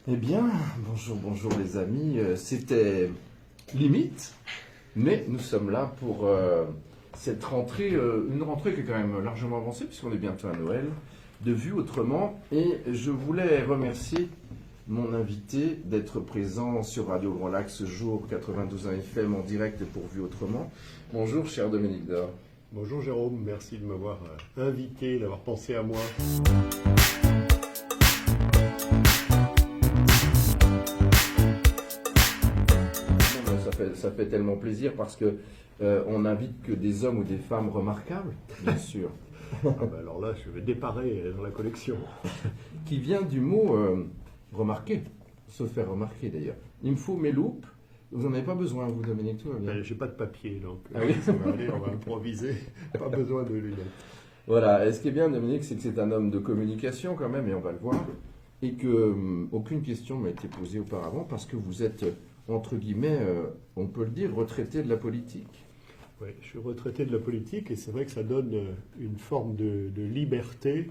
Eh bien, bonjour les amis. C'était limite, mais nous sommes là pour cette rentrée, une rentrée qui est quand même largement avancée puisqu'on est bientôt à Noël, de Vue Autrement. Et je voulais remercier mon invité d'être présent sur Radio Grand Lac ce jour, 92.1 FM en direct pour Vue Autrement. Bonjour cher Dominique Dor. Bonjour Jérôme, merci de m'avoir invité, d'avoir pensé à moi. Ça fait tellement plaisir parce que on n'invite que des hommes ou des femmes remarquables, bien sûr. Alors là, je vais déparer dans la collection. Qui vient du mot remarquer, se faire remarquer d'ailleurs. Il me faut mes loupes. Vous n'en avez pas besoin, vous, Dominique, tout va bien. J'ai pas de papier, donc ah oui ça va aller, on va improviser. Pas besoin de lunettes. Voilà, et ce qui est bien, Dominique, c'est que c'est un homme de communication quand même, et on va le voir, et que aucune question m'a été posée auparavant parce que vous êtes, entre guillemets, on peut le dire, retraité de la politique. Oui, je suis retraité de la politique et c'est vrai que ça donne une forme de liberté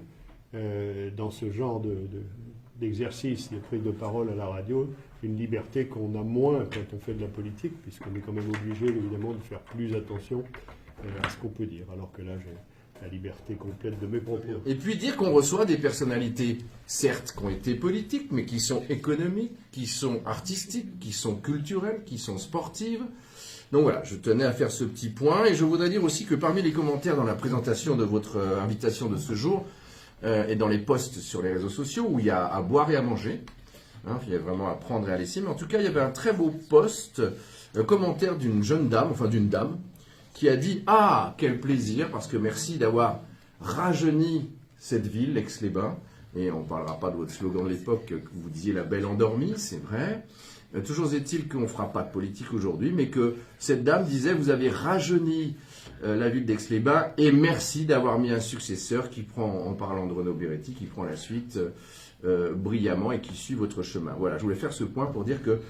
dans ce genre d'exercice, de prise de parole à la radio, une liberté qu'on a moins quand on fait de la politique, puisqu'on est quand même obligé évidemment de faire plus attention à ce qu'on peut dire, alors que là j'ai la liberté complète de mes propos. Et puis dire qu'on reçoit des personnalités, certes, qui ont été politiques, mais qui sont économiques, qui sont artistiques, qui sont culturelles, qui sont sportives. Donc voilà, je tenais à faire ce petit point, et je voudrais dire aussi que parmi les commentaires dans la présentation de votre invitation de ce jour, et dans les posts sur les réseaux sociaux, où il y a à boire et à manger, hein, il y a vraiment à prendre et à laisser, mais en tout cas, il y avait un très beau post, commentaire d'une jeune dame, enfin d'une dame, qui a dit « Ah, quel plaisir, parce que merci d'avoir rajeuni cette ville, Aix-les-Bains. » Et on ne parlera pas de votre slogan de l'époque, que vous disiez « La belle endormie », c'est vrai. Toujours est-il qu'on ne fera pas de politique aujourd'hui, mais que cette dame disait « Vous avez rajeuni la ville d'Aix-les-Bains et merci d'avoir mis un successeur qui prend, en parlant de Renaud Beretti, qui prend la suite brillamment et qui suit votre chemin. » Voilà, je voulais faire ce point pour dire que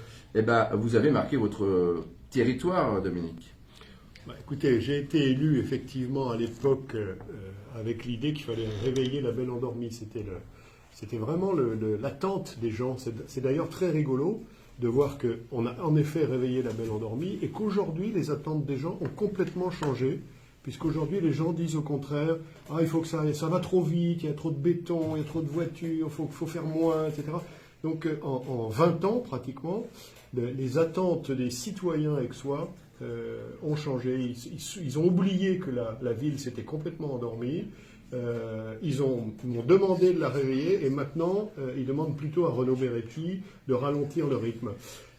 vous avez marqué votre territoire, Dominique. Écoutez, j'ai été élu effectivement à l'époque avec l'idée qu'il fallait réveiller la belle endormie. C'était vraiment l'attente des gens. C'est d'ailleurs très rigolo de voir qu'on a en effet réveillé la belle endormie et qu'aujourd'hui les attentes des gens ont complètement changé, puisqu'aujourd'hui les gens disent au contraire « Ah, il faut que ça va trop vite, il y a trop de béton, il y a trop de voitures, il faut faire moins, etc. » Donc en 20 ans pratiquement, les attentes des citoyens aixois ont changé. Ils ont oublié que la ville s'était complètement endormie. Ils m'ont demandé de la réveiller et maintenant ils demandent plutôt à Renaud Beretti de ralentir le rythme.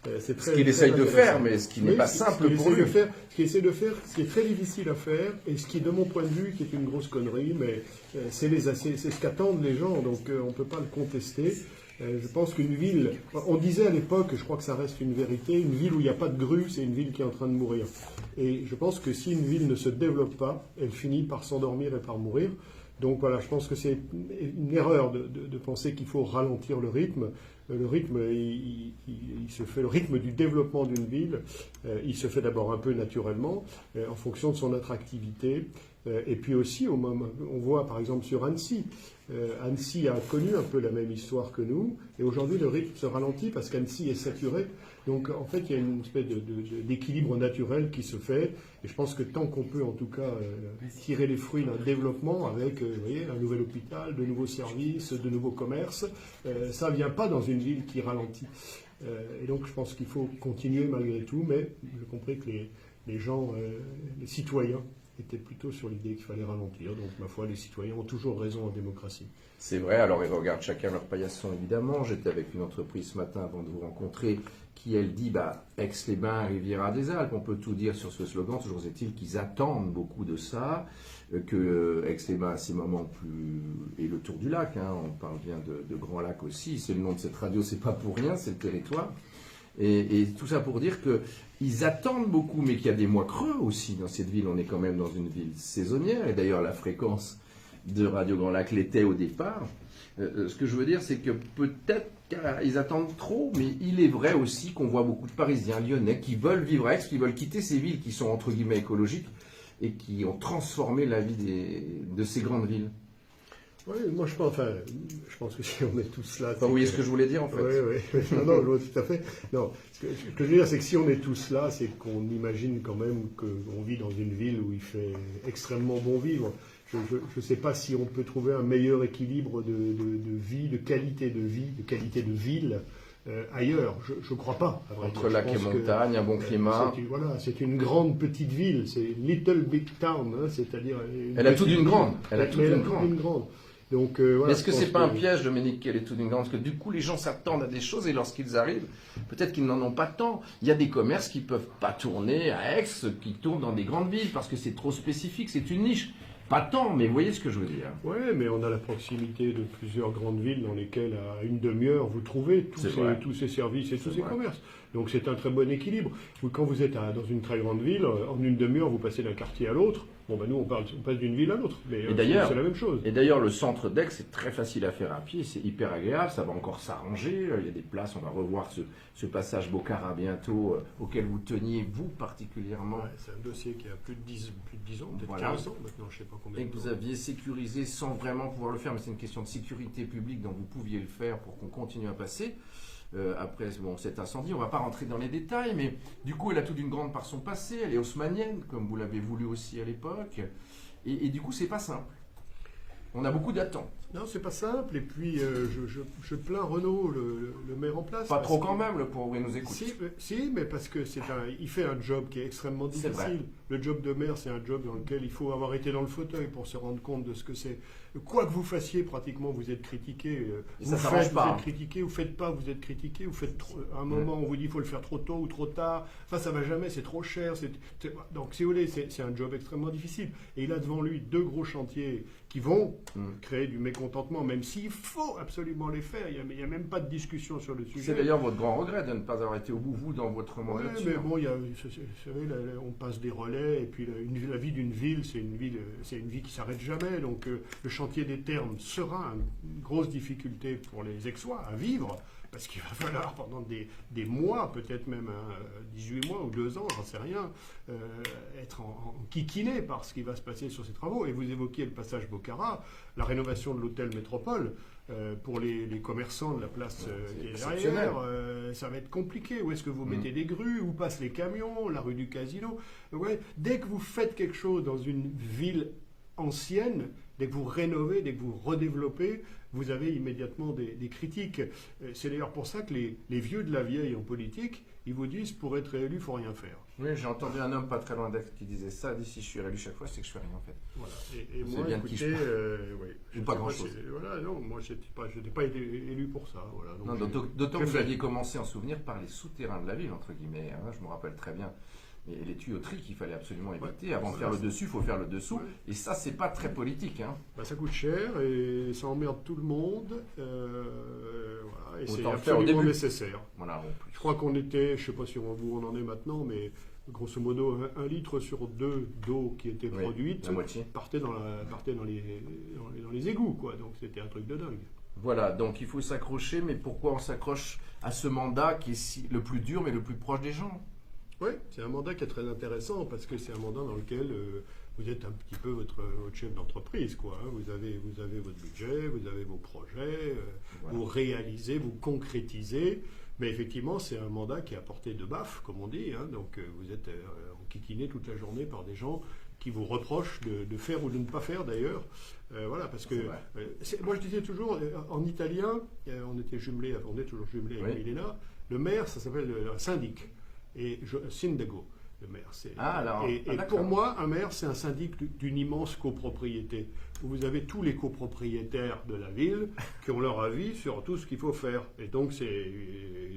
Ce qu'il essaye de faire, mais ce qui n'est pas simple pour lui. Ce qu'il essaie de faire, ce qui est très difficile à faire, et ce qui, de mon point de vue, qui est une grosse connerie, mais c'est ce qu'attendent les gens, donc on ne peut pas le contester. Je pense qu'une ville, on disait à l'époque, je crois que ça reste une vérité, une ville où il n'y a pas de grue, c'est une ville qui est en train de mourir. Et je pense que si une ville ne se développe pas, elle finit par s'endormir et par mourir. Donc voilà, je pense que c'est une erreur de penser qu'il faut ralentir le rythme. Le rythme, il se fait, le rythme du développement d'une ville, il se fait d'abord un peu naturellement, en fonction de son attractivité. Et puis aussi, on voit par exemple sur Annecy. Annecy a connu un peu la même histoire que nous, et aujourd'hui le rythme se ralentit parce qu'Annecy est saturé. Donc en fait, il y a une espèce d'équilibre naturel qui se fait, et je pense que tant qu'on peut en tout cas tirer les fruits d'un développement avec vous voyez, un nouvel hôpital, de nouveaux services, de nouveaux commerces, ça ne vient pas dans une ville qui ralentit. Et donc je pense qu'il faut continuer malgré tout, mais j'ai compris que les gens, les citoyens, était plutôt sur l'idée qu'il fallait ralentir. Donc, ma foi, les citoyens ont toujours raison en démocratie. C'est vrai, alors ils regardent chacun leur paillasson, évidemment. J'étais avec une entreprise ce matin avant de vous rencontrer qui, elle, dit Aix-les-Bains, Riviera des Alpes. On peut tout dire sur ce slogan. Toujours est-il qu'ils attendent beaucoup de ça, que Aix-les-Bains, à ces moments plus... et le Tour du Lac, hein, on parle bien de Grand Lac aussi. C'est le nom de cette radio, c'est pas pour rien, c'est le territoire. Et tout ça pour dire qu'ils attendent beaucoup, mais qu'il y a des mois creux aussi dans cette ville. On est quand même dans une ville saisonnière. Et d'ailleurs, la fréquence de Radio Grand Lac l'était au départ. Ce que je veux dire, c'est que peut-être qu'ils attendent trop, mais il est vrai aussi qu'on voit beaucoup de Parisiens, Lyonnais, qui veulent vivre à Aix, qui veulent quitter ces villes qui sont entre guillemets écologiques et qui ont transformé la vie de ces grandes villes. Oui, moi je pense que si on est tous là... Vous voyez ce que je voulais dire en fait. Oui. Non, je vois tout à fait. Non, ce que je veux dire, c'est que si on est tous là, c'est qu'on imagine quand même qu'on vit dans une ville où il fait extrêmement bon vivre. Je ne sais pas si on peut trouver un meilleur équilibre de vie, de qualité de vie, de qualité de ville ailleurs. Je ne crois pas. Entre lac et montagne, un bon climat. C'est une grande petite ville, c'est une little big town, hein, c'est-à-dire... Elle a tout d'une grande. Elle a tout d'une grande. Donc, est-ce que c'est pas un piège, Dominique, qu'elle est tout d'une grande? Parce que du coup, les gens s'attendent à des choses et lorsqu'ils arrivent, peut-être qu'ils n'en ont pas tant. Il y a des commerces qui ne peuvent pas tourner à Aix, qui tournent dans des grandes villes parce que c'est trop spécifique, c'est une niche. Pas tant, mais vous voyez ce que je veux dire. Oui, mais on a la proximité de plusieurs grandes villes dans lesquelles, à une demi-heure, vous trouvez tous ces services et tous ces commerces. Donc c'est un très bon équilibre. Quand vous êtes dans une très grande ville, en une demi-heure, vous passez d'un quartier à l'autre. Bon, ben nous, on passe d'une ville à l'autre. Mais c'est la même chose. Et d'ailleurs, le centre d'Aix, c'est très facile à faire à pied, c'est hyper agréable, ça va encore s'arranger. Il y a des places, on va revoir ce passage Bocara bientôt, auquel vous teniez, vous, particulièrement. Ouais, c'est un dossier qui a plus de 10 ans, peut-être 15 ans maintenant, je ne sais pas combien. Et que vous aviez sécurisé sans vraiment pouvoir le faire, mais c'est une question de sécurité publique, donc vous pouviez le faire pour qu'on continue à passer. Après cet incendie, on ne va pas rentrer dans les détails, mais du coup, elle a tout d'une grande par son passé, elle est haussmannienne, comme vous l'avez voulu aussi à l'époque, et du coup, c'est pas simple. On a beaucoup d'attentes. Non, c'est pas simple, et puis je plains Renaud, le maire en place. Pas trop quand même, le pauvre, il nous écoute. Si, mais parce que il fait un job qui est extrêmement difficile. Le job de maire, c'est un job dans lequel il faut avoir été dans le fauteuil pour se rendre compte de ce que c'est. Quoi que vous fassiez, pratiquement, vous êtes critiqué. Vous êtes critiqué, vous faites pas, vous êtes critiqué, vous faites à un moment, on vous dit qu'il faut le faire trop tôt ou trop tard. Enfin, ça va jamais, c'est trop cher. Donc, si vous voulez, c'est un job extrêmement difficile. Et il a devant lui 2 gros chantiers qui vont créer du mécontentement, même s'il faut absolument les faire. Il n'y a même pas de discussion sur le sujet. C'est d'ailleurs votre grand regret de ne pas avoir été au bout, vous, dans votre mandature. Oui, mais bon, vous savez, on passe des relais, et puis la vie d'une ville, c'est une vie qui s'arrête jamais. Donc, le chantier des Thermes sera une grosse difficulté pour les Aixois à vivre, parce qu'il va falloir pendant des mois, peut-être même 18 mois ou 2 ans, j'en sais rien, être enquiquiné par ce qui va se passer sur ces travaux. Et vous évoquiez le passage Bocara, la rénovation de l'hôtel Métropole, pour les commerçants de la place qui est derrière, ça va être compliqué. Où est-ce que vous mettez des grues? Où passent les camions? La rue du Casino? Ouais, dès que vous faites quelque chose dans une ville ancienne, dès que vous rénovez, dès que vous redéveloppez, vous avez immédiatement des critiques. C'est d'ailleurs pour ça que les vieux de la vieille en politique, ils vous disent, pour être réélu, il ne faut rien faire. Oui, j'ai entendu un homme pas très loin d'Aix qui disait ça, dit si je suis réélu chaque fois, c'est que je fais rien en fait. Voilà. Et moi, bien écoutez, oui, pas grand-chose. Voilà, non, moi, je n'étais pas été élu pour ça. Voilà. Donc, d'autant que vous aviez commencé en souvenir par les souterrains de la ville, entre guillemets. Hein, je me rappelle très bien. Et les tuyauteries qu'il fallait absolument éviter. Avant de faire le dessus, il faut faire le dessous. Ouais. Et ça, c'est pas très politique. Hein. Ça coûte cher et ça emmerde tout le monde. Voilà, et c'est absolument nécessaire. Voilà, je crois qu'on était, je ne sais pas si on en est maintenant, mais grosso modo, 1 litre sur 2 d'eau qui était produite partait dans les égouts. Quoi. Donc c'était un truc de dingue. Voilà, donc il faut s'accrocher. Mais pourquoi on s'accroche à ce mandat qui est le plus dur, mais le plus proche des gens? Oui, c'est un mandat qui est très intéressant parce que c'est un mandat dans lequel vous êtes un petit peu votre chef d'entreprise, quoi. Hein. Vous avez votre budget, vous avez vos projets, vous réalisez, vous concrétisez. Mais effectivement, c'est un mandat qui est à portée de baffe, comme on dit. Hein. Donc vous êtes enquiquiné toute la journée par des gens qui vous reprochent de faire ou de ne pas faire d'ailleurs. Voilà, parce que moi je disais toujours, en italien, on est toujours jumelé avec Milena, le maire, ça s'appelle un syndic. Et syndago, le maire. Pour moi, un maire, c'est un syndic d'une immense copropriété, où vous avez tous les copropriétaires de la ville qui ont leur avis sur tout ce qu'il faut faire. Et donc, c'est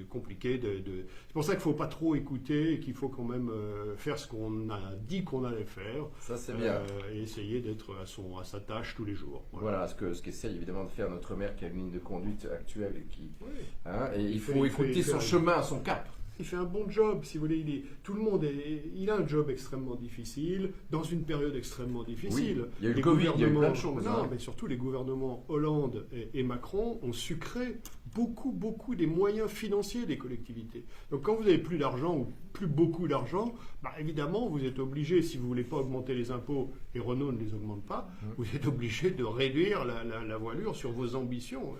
compliqué. C'est pour ça qu'il ne faut pas trop écouter et qu'il faut quand même faire ce qu'on a dit qu'on allait faire. Ça, c'est bien. Et essayer d'être à sa tâche tous les jours. Voilà, ce qu'essaye évidemment de faire notre maire qui a une ligne de conduite actuelle et qui... et il faut écouter son chemin, son cap. Il fait un bon job, si vous voulez. Tout le monde il a un job extrêmement difficile, dans une période extrêmement difficile. Oui, il y a eu le Covid, il y a eu plein de choses. Non, mais surtout les gouvernements Hollande et Macron ont sucré beaucoup des moyens financiers des collectivités. Donc quand vous n'avez plus d'argent ou plus beaucoup d'argent, évidemment, vous êtes obligé, si vous ne voulez pas augmenter les impôts, et Renault ne les augmente pas, vous êtes obligé de réduire la voilure sur vos ambitions.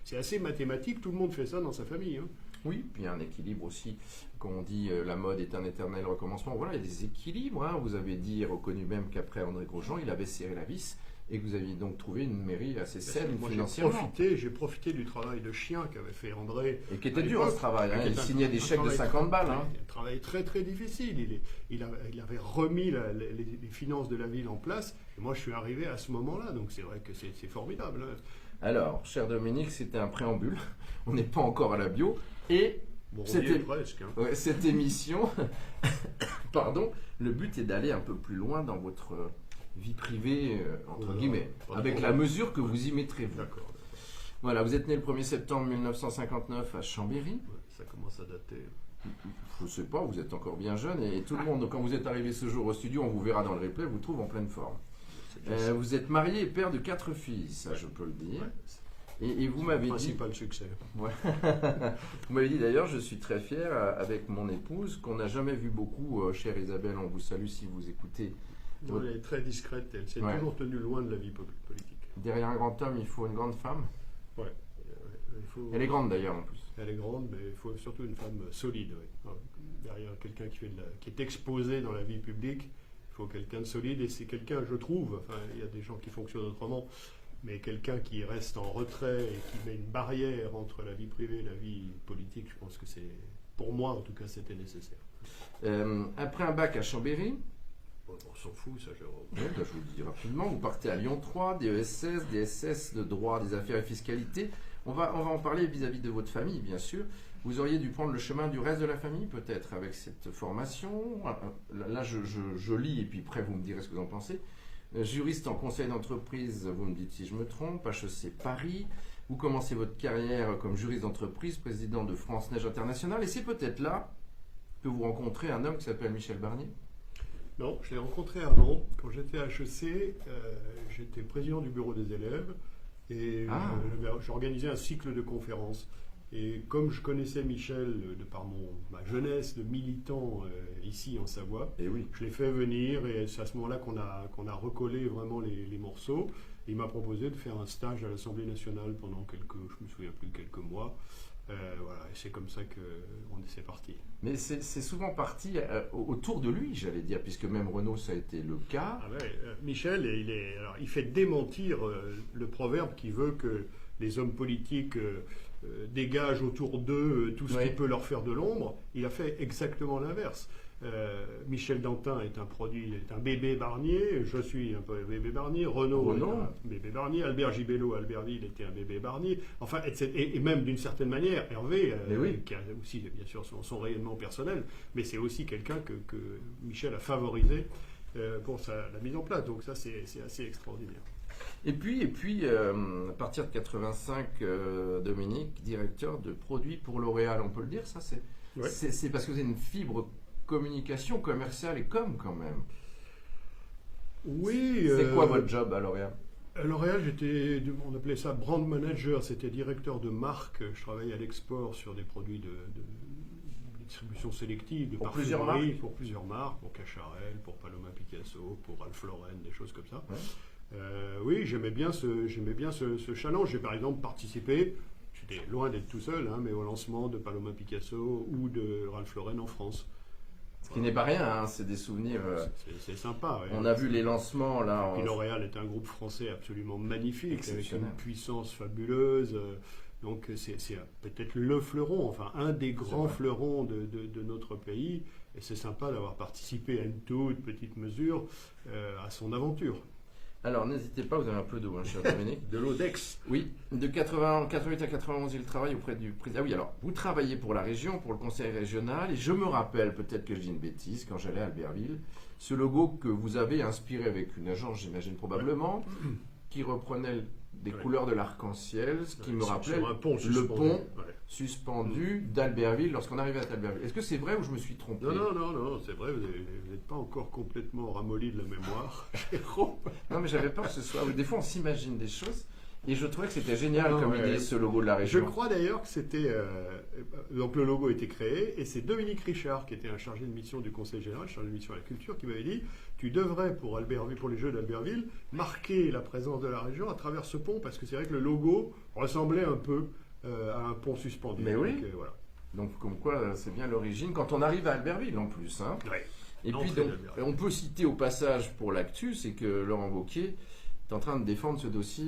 C'est assez mathématique, tout le monde fait ça dans sa famille. Hein. Oui, puis il y a un équilibre aussi. Quand on dit la mode est un éternel recommencement, voilà, il y a des équilibres. Hein. Vous avez dit, reconnu même qu'après André Grosjean, il avait serré la vis et que vous aviez donc trouvé une mairie assez saine financièrement. J'ai profité du travail de chien qu'avait fait André. Et qui était dur ce travail. Hein. Il signait des chèques de 50 balles. Hein. Un travail très très difficile. Il avait remis les finances de la ville en place. Et moi, je suis arrivé à ce moment-là. Donc c'est vrai que c'est formidable. Hein. Alors, cher Dominique, c'était un préambule. On n'est pas encore à la bio. Et bon, c'était presque. Hein. Ouais, cette émission, pardon, le but est d'aller un peu plus loin dans votre vie privée, entre guillemets, avec la mesure que vous y mettrez vous. D'accord. Voilà, vous êtes né le 1er septembre 1959 à Chambéry. Ouais, ça commence à dater. Je ne sais pas, vous êtes encore bien jeune et tout le monde, quand vous êtes arrivé ce jour au studio, on vous verra dans le replay, vous trouve en pleine forme. Vous êtes marié et père de 4 filles, ça je peux le dire. Et vous m'avez dit... Principal succès. Ouais. Vous m'avez dit d'ailleurs, je suis très fier avec mon épouse, qu'on n'a jamais vu beaucoup, chère Isabelle, on vous salue si vous écoutez. Non, elle est très discrète, elle s'est toujours tenue loin de la vie politique. Derrière un grand homme, il faut une grande femme. Ouais. Elle est grande d'ailleurs en plus. Elle est grande, mais il faut surtout une femme solide. Ouais. Derrière quelqu'un qui est exposé dans la vie publique, il faut quelqu'un de solide, et c'est quelqu'un, je trouve, enfin il y a des gens qui fonctionnent autrement, mais quelqu'un qui reste en retrait et qui met une barrière entre la vie privée et la vie politique, je pense que c'est, pour moi en tout cas, c'était nécessaire. Après un bac à Chambéry, on s'en fout, ça, Jérôme. Je vous le dis rapidement, vous partez à Lyon 3, DESS, DSS de droit des affaires et fiscalité. On va en parler vis-à-vis de votre famille, bien sûr. Vous auriez dû prendre le chemin du reste de la famille, peut-être, avec cette formation. Là, je lis, et puis après, vous me direz ce que vous en pensez. Juriste en conseil d'entreprise, vous me dites si je me trompe, HEC Paris. Vous commencez votre carrière comme juriste d'entreprise, président de France Neige International. Et c'est peut-être là que vous rencontrez un homme qui s'appelle Michel Barnier. Non, je l'ai rencontré avant. Quand j'étais à HEC, j'étais président du bureau des élèves et j'organisais un cycle de conférences. Et comme je connaissais Michel de par ma jeunesse de militant ici en Savoie, je l'ai fait venir et c'est à ce moment-là qu'on a recollé vraiment les morceaux. Et il m'a proposé de faire un stage à l'Assemblée nationale pendant je me souviens plus, quelques mois. Voilà, et c'est comme ça qu'on s'est parti. Mais c'est souvent parti autour de lui, j'allais dire, puisque même Renault, ça a été le cas. Ah ouais, Michel, il fait démentir le proverbe qui veut que les hommes politiques dégagent autour d'eux tout ce qui peut leur faire de l'ombre. Il a fait exactement l'inverse. Michel Dantin est un bébé Barnier, je suis un peu bébé Barnier, Renault est un bébé Barnier, Albert Gibello à Albertville était un bébé Barnier, enfin, et même d'une certaine manière, Hervé, qui a aussi bien sûr son rayonnement personnel, mais c'est aussi quelqu'un que Michel a favorisé pour la mise en place, donc ça c'est assez extraordinaire. Et puis à partir de 85, Dominique, directeur de produits pour L'Oréal, on peut le dire, ça c'est parce que vous avez une fibre communication commerciale et quand même. Oui. C'est quoi votre job à L'Oréal ? À L'Oréal, on appelait ça brand manager, c'était directeur de marque. Je travaillais à l'export sur des produits de distribution sélective, de parfumerie, pour plusieurs marques, pour Cacharel, pour Paloma Picasso, pour Ralph Lauren, des choses comme ça. Ouais. Oui, j'aimais bien ce challenge. J'ai par exemple participé, j'étais loin d'être tout seul, mais au lancement de Paloma Picasso ou de Ralph Lauren en France. Ce qui n'est pas rien, c'est des souvenirs. C'est sympa. Ouais. On a vu les lancements là. Et L'Oréal est un groupe français absolument magnifique, avec une puissance fabuleuse. Donc c'est peut-être le fleuron, enfin un des grands fleurons de notre pays. Et c'est sympa d'avoir participé à une toute petite mesure à son aventure. Alors n'hésitez pas, vous avez un peu d'eau, cher Dominique. De l'Odex. Oui, de 88 à 91, il travaille auprès du président. Ah oui, alors vous travaillez pour la région, pour le conseil régional, et je me rappelle, peut-être que je dis une bêtise, quand j'allais à Albertville, ce logo que vous avez inspiré avec une agence, j'imagine probablement, qui reprenait des couleurs de l'arc-en-ciel, ce qui me rappelait le pont suspendu d'Albertville lorsqu'on arrivait à Albertville. Est-ce que c'est vrai ou je me suis trompé ? Non, c'est vrai, vous n'êtes pas encore complètement ramolli de la mémoire. Non, mais j'avais peur que ce soit... Des fois, on s'imagine des choses. Et je trouvais que c'était génial Non, comme ouais. idée, ce logo de la Je région. crois d'ailleurs que c'était. Donc le logo a été créé et c'est Dominique Richard, qui était un chargé de mission du Conseil général, chargé de mission à la culture, qui m'avait dit tu devrais, pour les Jeux d'Albertville, marquer la présence de la région à travers ce pont, parce que c'est vrai que le logo ressemblait un peu à un pont suspendu. Mais oui. Donc, voilà. Donc comme quoi, c'est bien l'origine, quand on arrive à Albertville en plus. Hein. Ouais. Et puis L'entrée donc, d'Albertville. on peut citer au passage pour l'actu, c'est que Laurent Wauquiez est en train de défendre ce dossier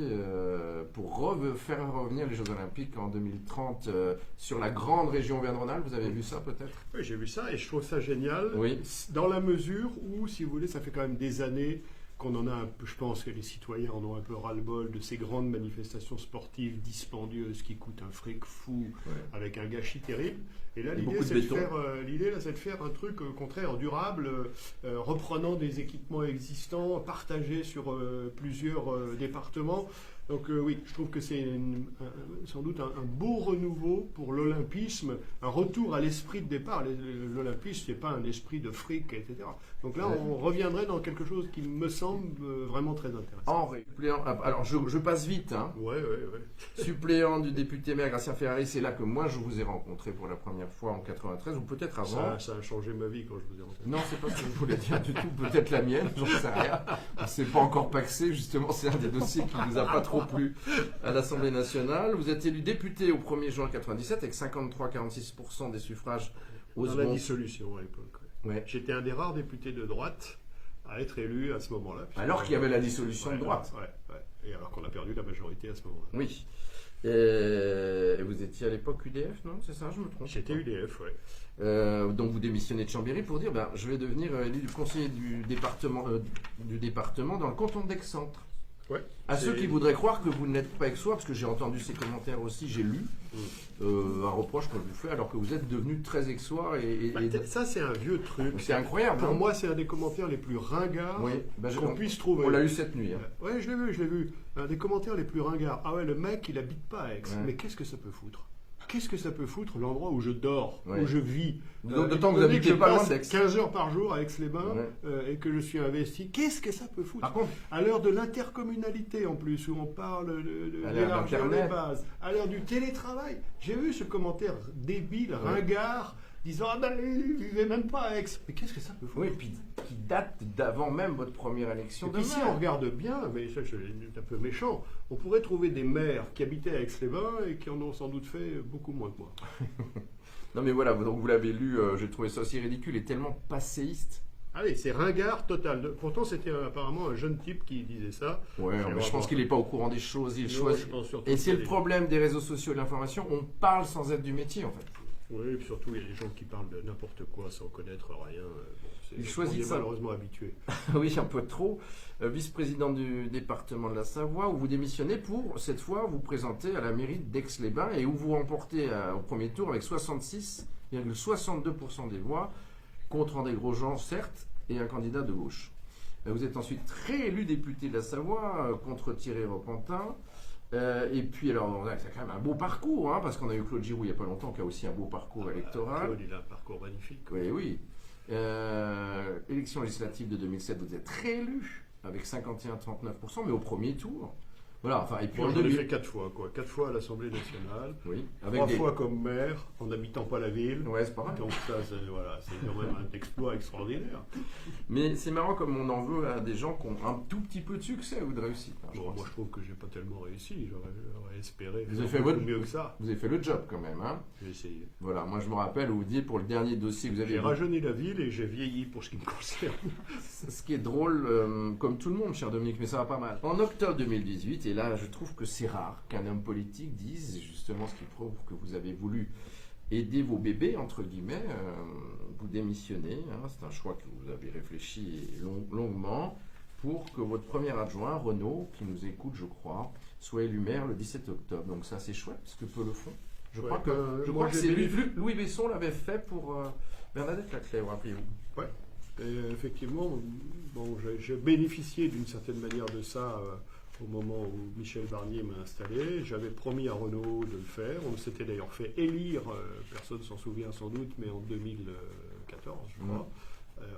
pour faire revenir les Jeux Olympiques en 2030 sur la grande région Auvergne-Rhône-Alpes. Vous avez vu ça peut-être? Oui, j'ai vu ça et je trouve ça génial, Oui. dans la mesure où, si vous voulez, ça fait quand même des années qu'on en a un peu, je pense que les citoyens en ont un peu ras-le-bol de ces grandes manifestations sportives dispendieuses qui coûtent un fric fou, avec un gâchis terrible. Et là, Et l'idée, beaucoup de c'est de béton. c'est de faire un truc, au contraire, durable, reprenant des équipements existants, partagés sur plusieurs départements. Donc oui, je trouve que c'est sans doute un beau renouveau pour l'olympisme, un retour à l'esprit de départ. L'olympisme, c'est pas un esprit de fric, etc. Donc là, on reviendrait dans quelque chose qui me semble vraiment très intéressant. Alors je passe vite, hein. Ouais. Suppléant du député maire Gracien Ferrari, c'est là que moi je vous ai rencontré pour la première fois en 93, ou peut-être avant. Ça a changé ma vie quand je vous ai rencontré. Non, c'est pas ce que je voulais dire du tout, peut-être la mienne, j'en sais rien. On s'est pas encore paxé, justement, c'est un des dossiers qui nous a pas trop plu à l'Assemblée nationale. Vous êtes élu député au 1er juin 97 avec 53,46% des suffrages aux Dans la secondes. dissolution à l'époque. Ouais. J'étais un des rares députés de droite à être élu à ce moment-là. Alors qu'il y avait la dissolution de droite. Ouais. Et alors qu'on a perdu la majorité à ce moment-là. Oui. Et vous étiez à l'époque UDF, non? C'est ça, je me trompe? J'étais UDF, ouais. Donc vous démissionnez de Chambéry pour dire je vais devenir élu du conseiller du département dans le canton d'Aix-Centre. Ouais. À ceux qui voudraient croire que vous n'êtes pas aixois, parce que j'ai entendu ces commentaires aussi, j'ai lu un reproche qu'on vous fait alors que vous êtes devenu très aixois Ça, c'est un vieux truc. c'est incroyable. Pour hein. moi, c'est un des commentaires les plus ringards Oui, qu'on puisse trouver. On l'a eu cette nuit. Hein. Ouais, je l'ai vu. Un des commentaires les plus ringards. Ah ouais, le mec, il habite pas à Aix. Ouais. Mais qu'est-ce que ça peut foutre? Qu'est-ce que ça peut foutre l'endroit où je dors, Ouais. où je vis? D'autant que vous étant donné habitez je pas loin passe d'Aix. 15 heures par jour à Aix-les-Bains Ouais. et que je suis investi. Qu'est-ce que ça peut foutre? Par contre, À l'heure de l'intercommunalité en plus, où on parle de À l'heure d'élargir les d'Internet. bases, à l'heure du télétravail, j'ai vu ce commentaire débile, ringard, disant « Ah ben, il vivait même pas à Aix ». Mais qu'est-ce que ça peut foutre? oui, puis qui date d'avant même votre première élection Et de puis si maire. on regarde bien, mais ça c'est un peu méchant, on pourrait trouver des maires qui habitaient à Aix-les-Bains et qui en ont sans doute fait beaucoup moins que moi. Non mais voilà, donc vous l'avez lu, j'ai trouvé ça aussi ridicule et tellement passéiste. Allez, c'est ringard total. Pourtant c'était apparemment un jeune type qui disait ça. Ouais, mais je vraiment- pense qu'il n'est pas au courant des choses, il Non, choisit. je pense surtout Et que c'est le des- problème des réseaux sociaux et de l'information, on parle sans être du métier en fait. Oui, et puis surtout il y a des gens qui parlent de n'importe quoi sans connaître rien. Ils choisissent on y est ça. malheureusement habitué. Oui, un peu trop. Vice-président du département de la Savoie, où vous démissionnez pour, cette fois, vous présenter à la mairie d'Aix-les-Bains et où vous remportez au premier tour avec 66,62% des voix, contre André Grosjean, certes, et un candidat de gauche. Vous êtes ensuite réélu député de la Savoie contre Thierry Repentin. Et puis, alors, c'est quand même un beau parcours, hein, parce qu'on a eu Claude Giroux il n'y a pas longtemps, qui a aussi un beau parcours électoral. Claude, il a un parcours magnifique. Oui. Élection législative de 2007, vous êtes réélu avec 51,39%, mais au premier tour. Voilà, enfin, et puis Moi, en j'en ai 2000. fait 4 fois, quoi. 4 fois à l'Assemblée nationale, Oui, 3 fois comme maire, en n'habitant pas la ville. Ouais, c'est pas mal. Donc ça, c'est quand même un exploit extraordinaire. Mais c'est marrant comme on en veut à des gens qui ont un tout petit peu de succès ou de réussite. hein, je Bon, pense. moi, je trouve que j'ai pas tellement réussi. J'aurais espéré Vous avez faire fait beaucoup votre- mieux que ça. Vous avez fait le job quand même. Hein. J'ai essayé. Voilà, moi je me rappelle où vous dites pour le dernier dossier que vous avez. J'ai rajeuni la ville et j'ai vieilli pour ce qui me concerne. Ce qui est drôle, comme tout le monde, cher Dominique, mais ça va pas mal. En octobre 2018, et là je trouve que c'est rare qu'un homme politique dise justement ce qui prouve que vous avez voulu aider vos bébés, entre guillemets, vous démissionnez. Hein, c'est un choix que vous avez réfléchi longuement pour que votre premier adjoint, Renaud, qui nous écoute, je crois, soit élu maire le 17 octobre. Donc ça c'est chouette, parce que peu le font. Je Ouais, crois que, je moi, crois que j'ai c'est bénéficié- Louis Besson l'avait fait pour Bernadette Laclais, rappelez-vous. Ouais. Et effectivement, bon, j'ai bénéficié d'une certaine manière de ça au moment où Michel Barnier m'a installé. J'avais promis à Renaud de le faire. On s'était d'ailleurs fait élire, personne s'en souvient sans doute, mais en 2014, je crois,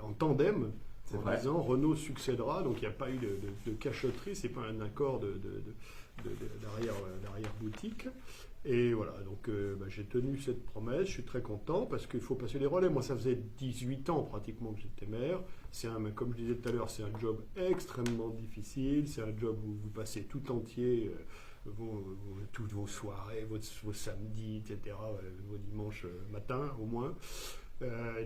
en tandem. C'est En vrai. disant Renaud succédera, donc il n'y a pas eu de cachotterie, c'est pas un accord d'arrière-boutique. Et voilà, donc j'ai tenu cette promesse, je suis très content parce qu'il faut passer les relais. Moi, ça faisait 18 ans pratiquement que j'étais maire. Comme je disais tout à l'heure, c'est un job extrêmement difficile. C'est un job où vous passez tout entier, toutes vos soirées, vos samedis, etc., vos dimanches matins au moins.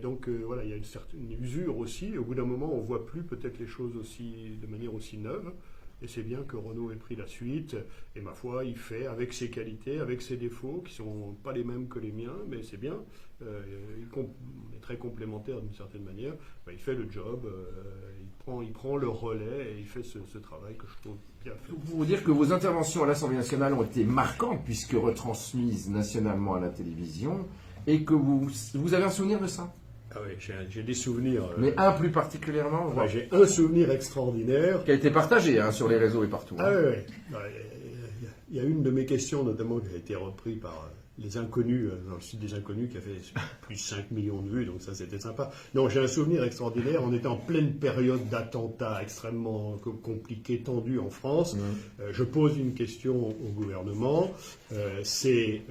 Donc voilà, il y a une certaine usure aussi. Au bout d'un moment, on ne voit plus peut-être les choses de manière aussi neuve. Et c'est bien que Renaud ait pris la suite. Et ma foi, il fait avec ses qualités, avec ses défauts, qui ne sont pas les mêmes que les miens, mais c'est bien. On est très complémentaires d'une certaine manière. Il fait le job, il prend le relais et il fait ce travail que je trouve bien fait. Pour vous dire que vos interventions à l'Assemblée nationale ont été marquantes, puisque retransmises nationalement à la télévision, et que vous avez un souvenir de ça? Ah oui, j'ai des souvenirs. Mais un plus particulièrement? J'ai un souvenir extraordinaire. Qui a été partagé sur les réseaux et partout. Ah oui. Il y a une de mes questions, notamment, qui a été reprise par Les Inconnus, dans le site des Inconnus, qui a fait plus de 5 millions de vues, donc ça c'était sympa. Non, j'ai un souvenir extraordinaire. On était en pleine période d'attentats extrêmement compliqués, tendus en France. Je pose une question au gouvernement. C'est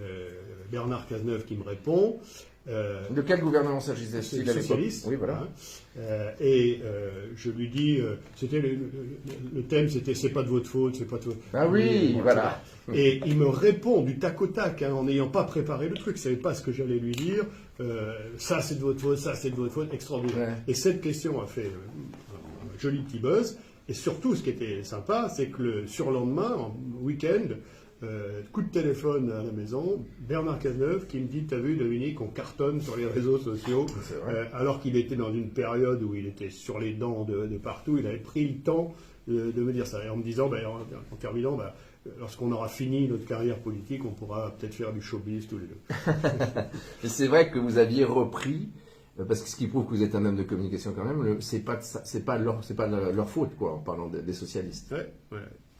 Bernard Cazeneuve qui me répond. De quel gouvernement s'agissait-il à l'époque? Socialiste. Oui, voilà. Je lui dis, c'était le thème, c'était c'est pas de votre faute, c'est pas de votre faute. Ah oui, voilà. Et il me répond du tac au tac, en n'ayant pas préparé le truc, il ne savait pas ce que j'allais lui dire. Ça c'est de votre faute, ça c'est de votre faute, extraordinaire. Ouais. Et cette question a fait un joli petit buzz. Et surtout, ce qui était sympa, c'est que le surlendemain, en week-end, coup de téléphone à la maison, Bernard Cazeneuve qui me dit, t'as vu Dominique, on cartonne sur les réseaux sociaux, alors qu'il était dans une période où il était sur les dents de partout, il avait pris le temps de me dire ça, et en me disant, en terminant, lorsqu'on aura fini notre carrière politique, on pourra peut-être faire du showbiz tous les deux. Et c'est vrai que vous aviez repris, parce que ce qui prouve que vous êtes un homme de communication quand même, c'est pas leur faute, quoi, en parlant des socialistes. Ouais.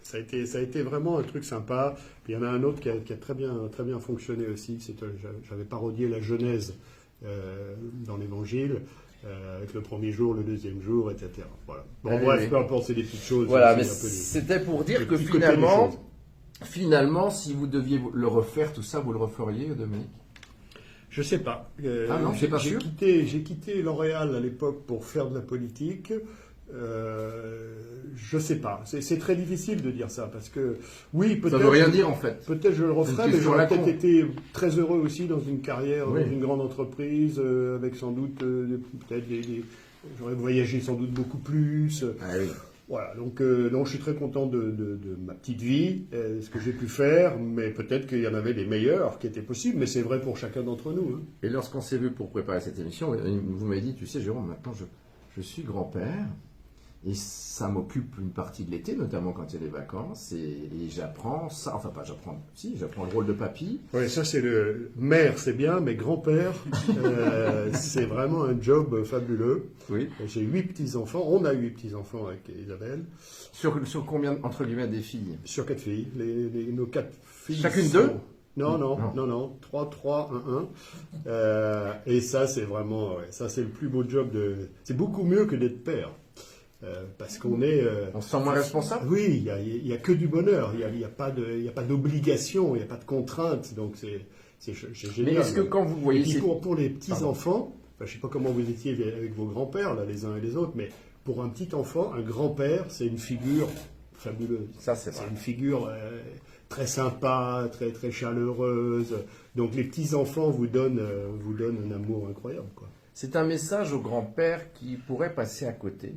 Ça a été vraiment un truc sympa. Puis il y en a un autre qui a très bien fonctionné aussi. J'avais parodié la Genèse dans l'Évangile, avec le premier jour, le deuxième jour, etc. Voilà. Bon, bref, peu importe, c'est des petites choses. Voilà, mais c'était pour dire que finalement, si vous deviez le refaire, tout ça, vous le referiez, Dominique? Je sais pas. Non, c'est pas sûr. J'ai quitté L'Oréal à l'époque pour faire de la politique. Je sais pas. C'est très difficile de dire ça parce que oui, peut-être. Ça veut rien dire en fait. Peut-être je le referai, mais j'aurais peut-être été très heureux aussi dans une carrière, dans une grande entreprise, avec sans doute peut-être j'aurais voyagé sans doute beaucoup plus. Ah oui. Voilà. Donc non, je suis très content de ma petite vie, ce que j'ai pu faire, mais peut-être qu'il y en avait des meilleurs qui étaient possibles, mais c'est vrai pour chacun d'entre nous. Hein. Et lorsqu'on s'est vu pour préparer cette émission, vous m'avez dit, tu sais, Jérôme, maintenant je suis grand-père. Et ça m'occupe une partie de l'été, notamment quand il y a des vacances, et j'apprends ça, enfin pas j'apprends, si, j'apprends le rôle de papy. Oui, ça c'est le mère, c'est bien, mais grand-père, c'est vraiment un job fabuleux. Oui. J'ai 8 petits-enfants, on a 8 petits-enfants avec Isabelle. Sur combien, entre guillemets, des filles? Sur 4 filles, nos 4 filles. Chacune 2? Non, 3, 1. Et ça c'est vraiment, ça c'est le plus beau job c'est beaucoup mieux que d'être père. Parce qu'on est... on se sent moins responsable? Oui, il n'y a que du bonheur, il n'y a pas d'obligation, il n'y a pas de contrainte, donc c'est génial. Mais est-ce que quand vous voyez... Et puis pour les petits-enfants, je ne sais pas comment vous étiez avec vos grands-pères, là, les uns et les autres, mais pour un petit enfant, un grand-père, c'est une figure fabuleuse. Ça, c'est vrai. Une figure très sympa, très, très chaleureuse. Donc les petits-enfants vous donnent un amour incroyable, quoi. C'est un message au grand-père qui pourrait passer à côté.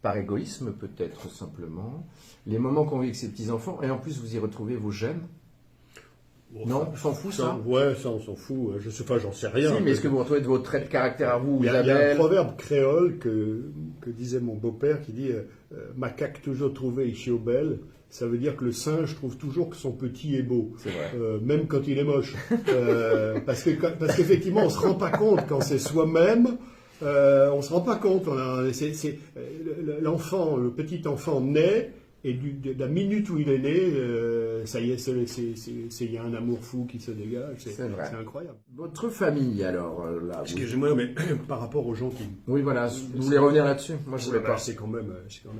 Par égoïsme peut-être simplement, les moments qu'on vit avec ses petits-enfants, et en plus vous y retrouvez vos gènes. Non, on s'en fout ça? Ouais, ça on s'en fout, je sais pas, j'en sais rien. Si, mais est-ce que vous retrouvez de vos traits de caractère à vous, Isabelle? Il y a un proverbe créole que disait mon beau-père qui dit macaque toujours trouvé ici belle. Ça veut dire que le singe trouve toujours que son petit est beau, c'est vrai. Même quand il est moche. Parce qu'effectivement on se rend pas compte quand c'est soi-même. On se rend pas compte. L'enfant, le petit enfant naît Et de la minute où il est né, ça y est, il y a un amour fou qui se dégage. C'est incroyable. Votre famille, alors, là. Excusez-moi, mais par rapport aux gens qui... Oui, voilà, vous voulez revenir là-dessus? Moi, je voulais pas. C'est quand même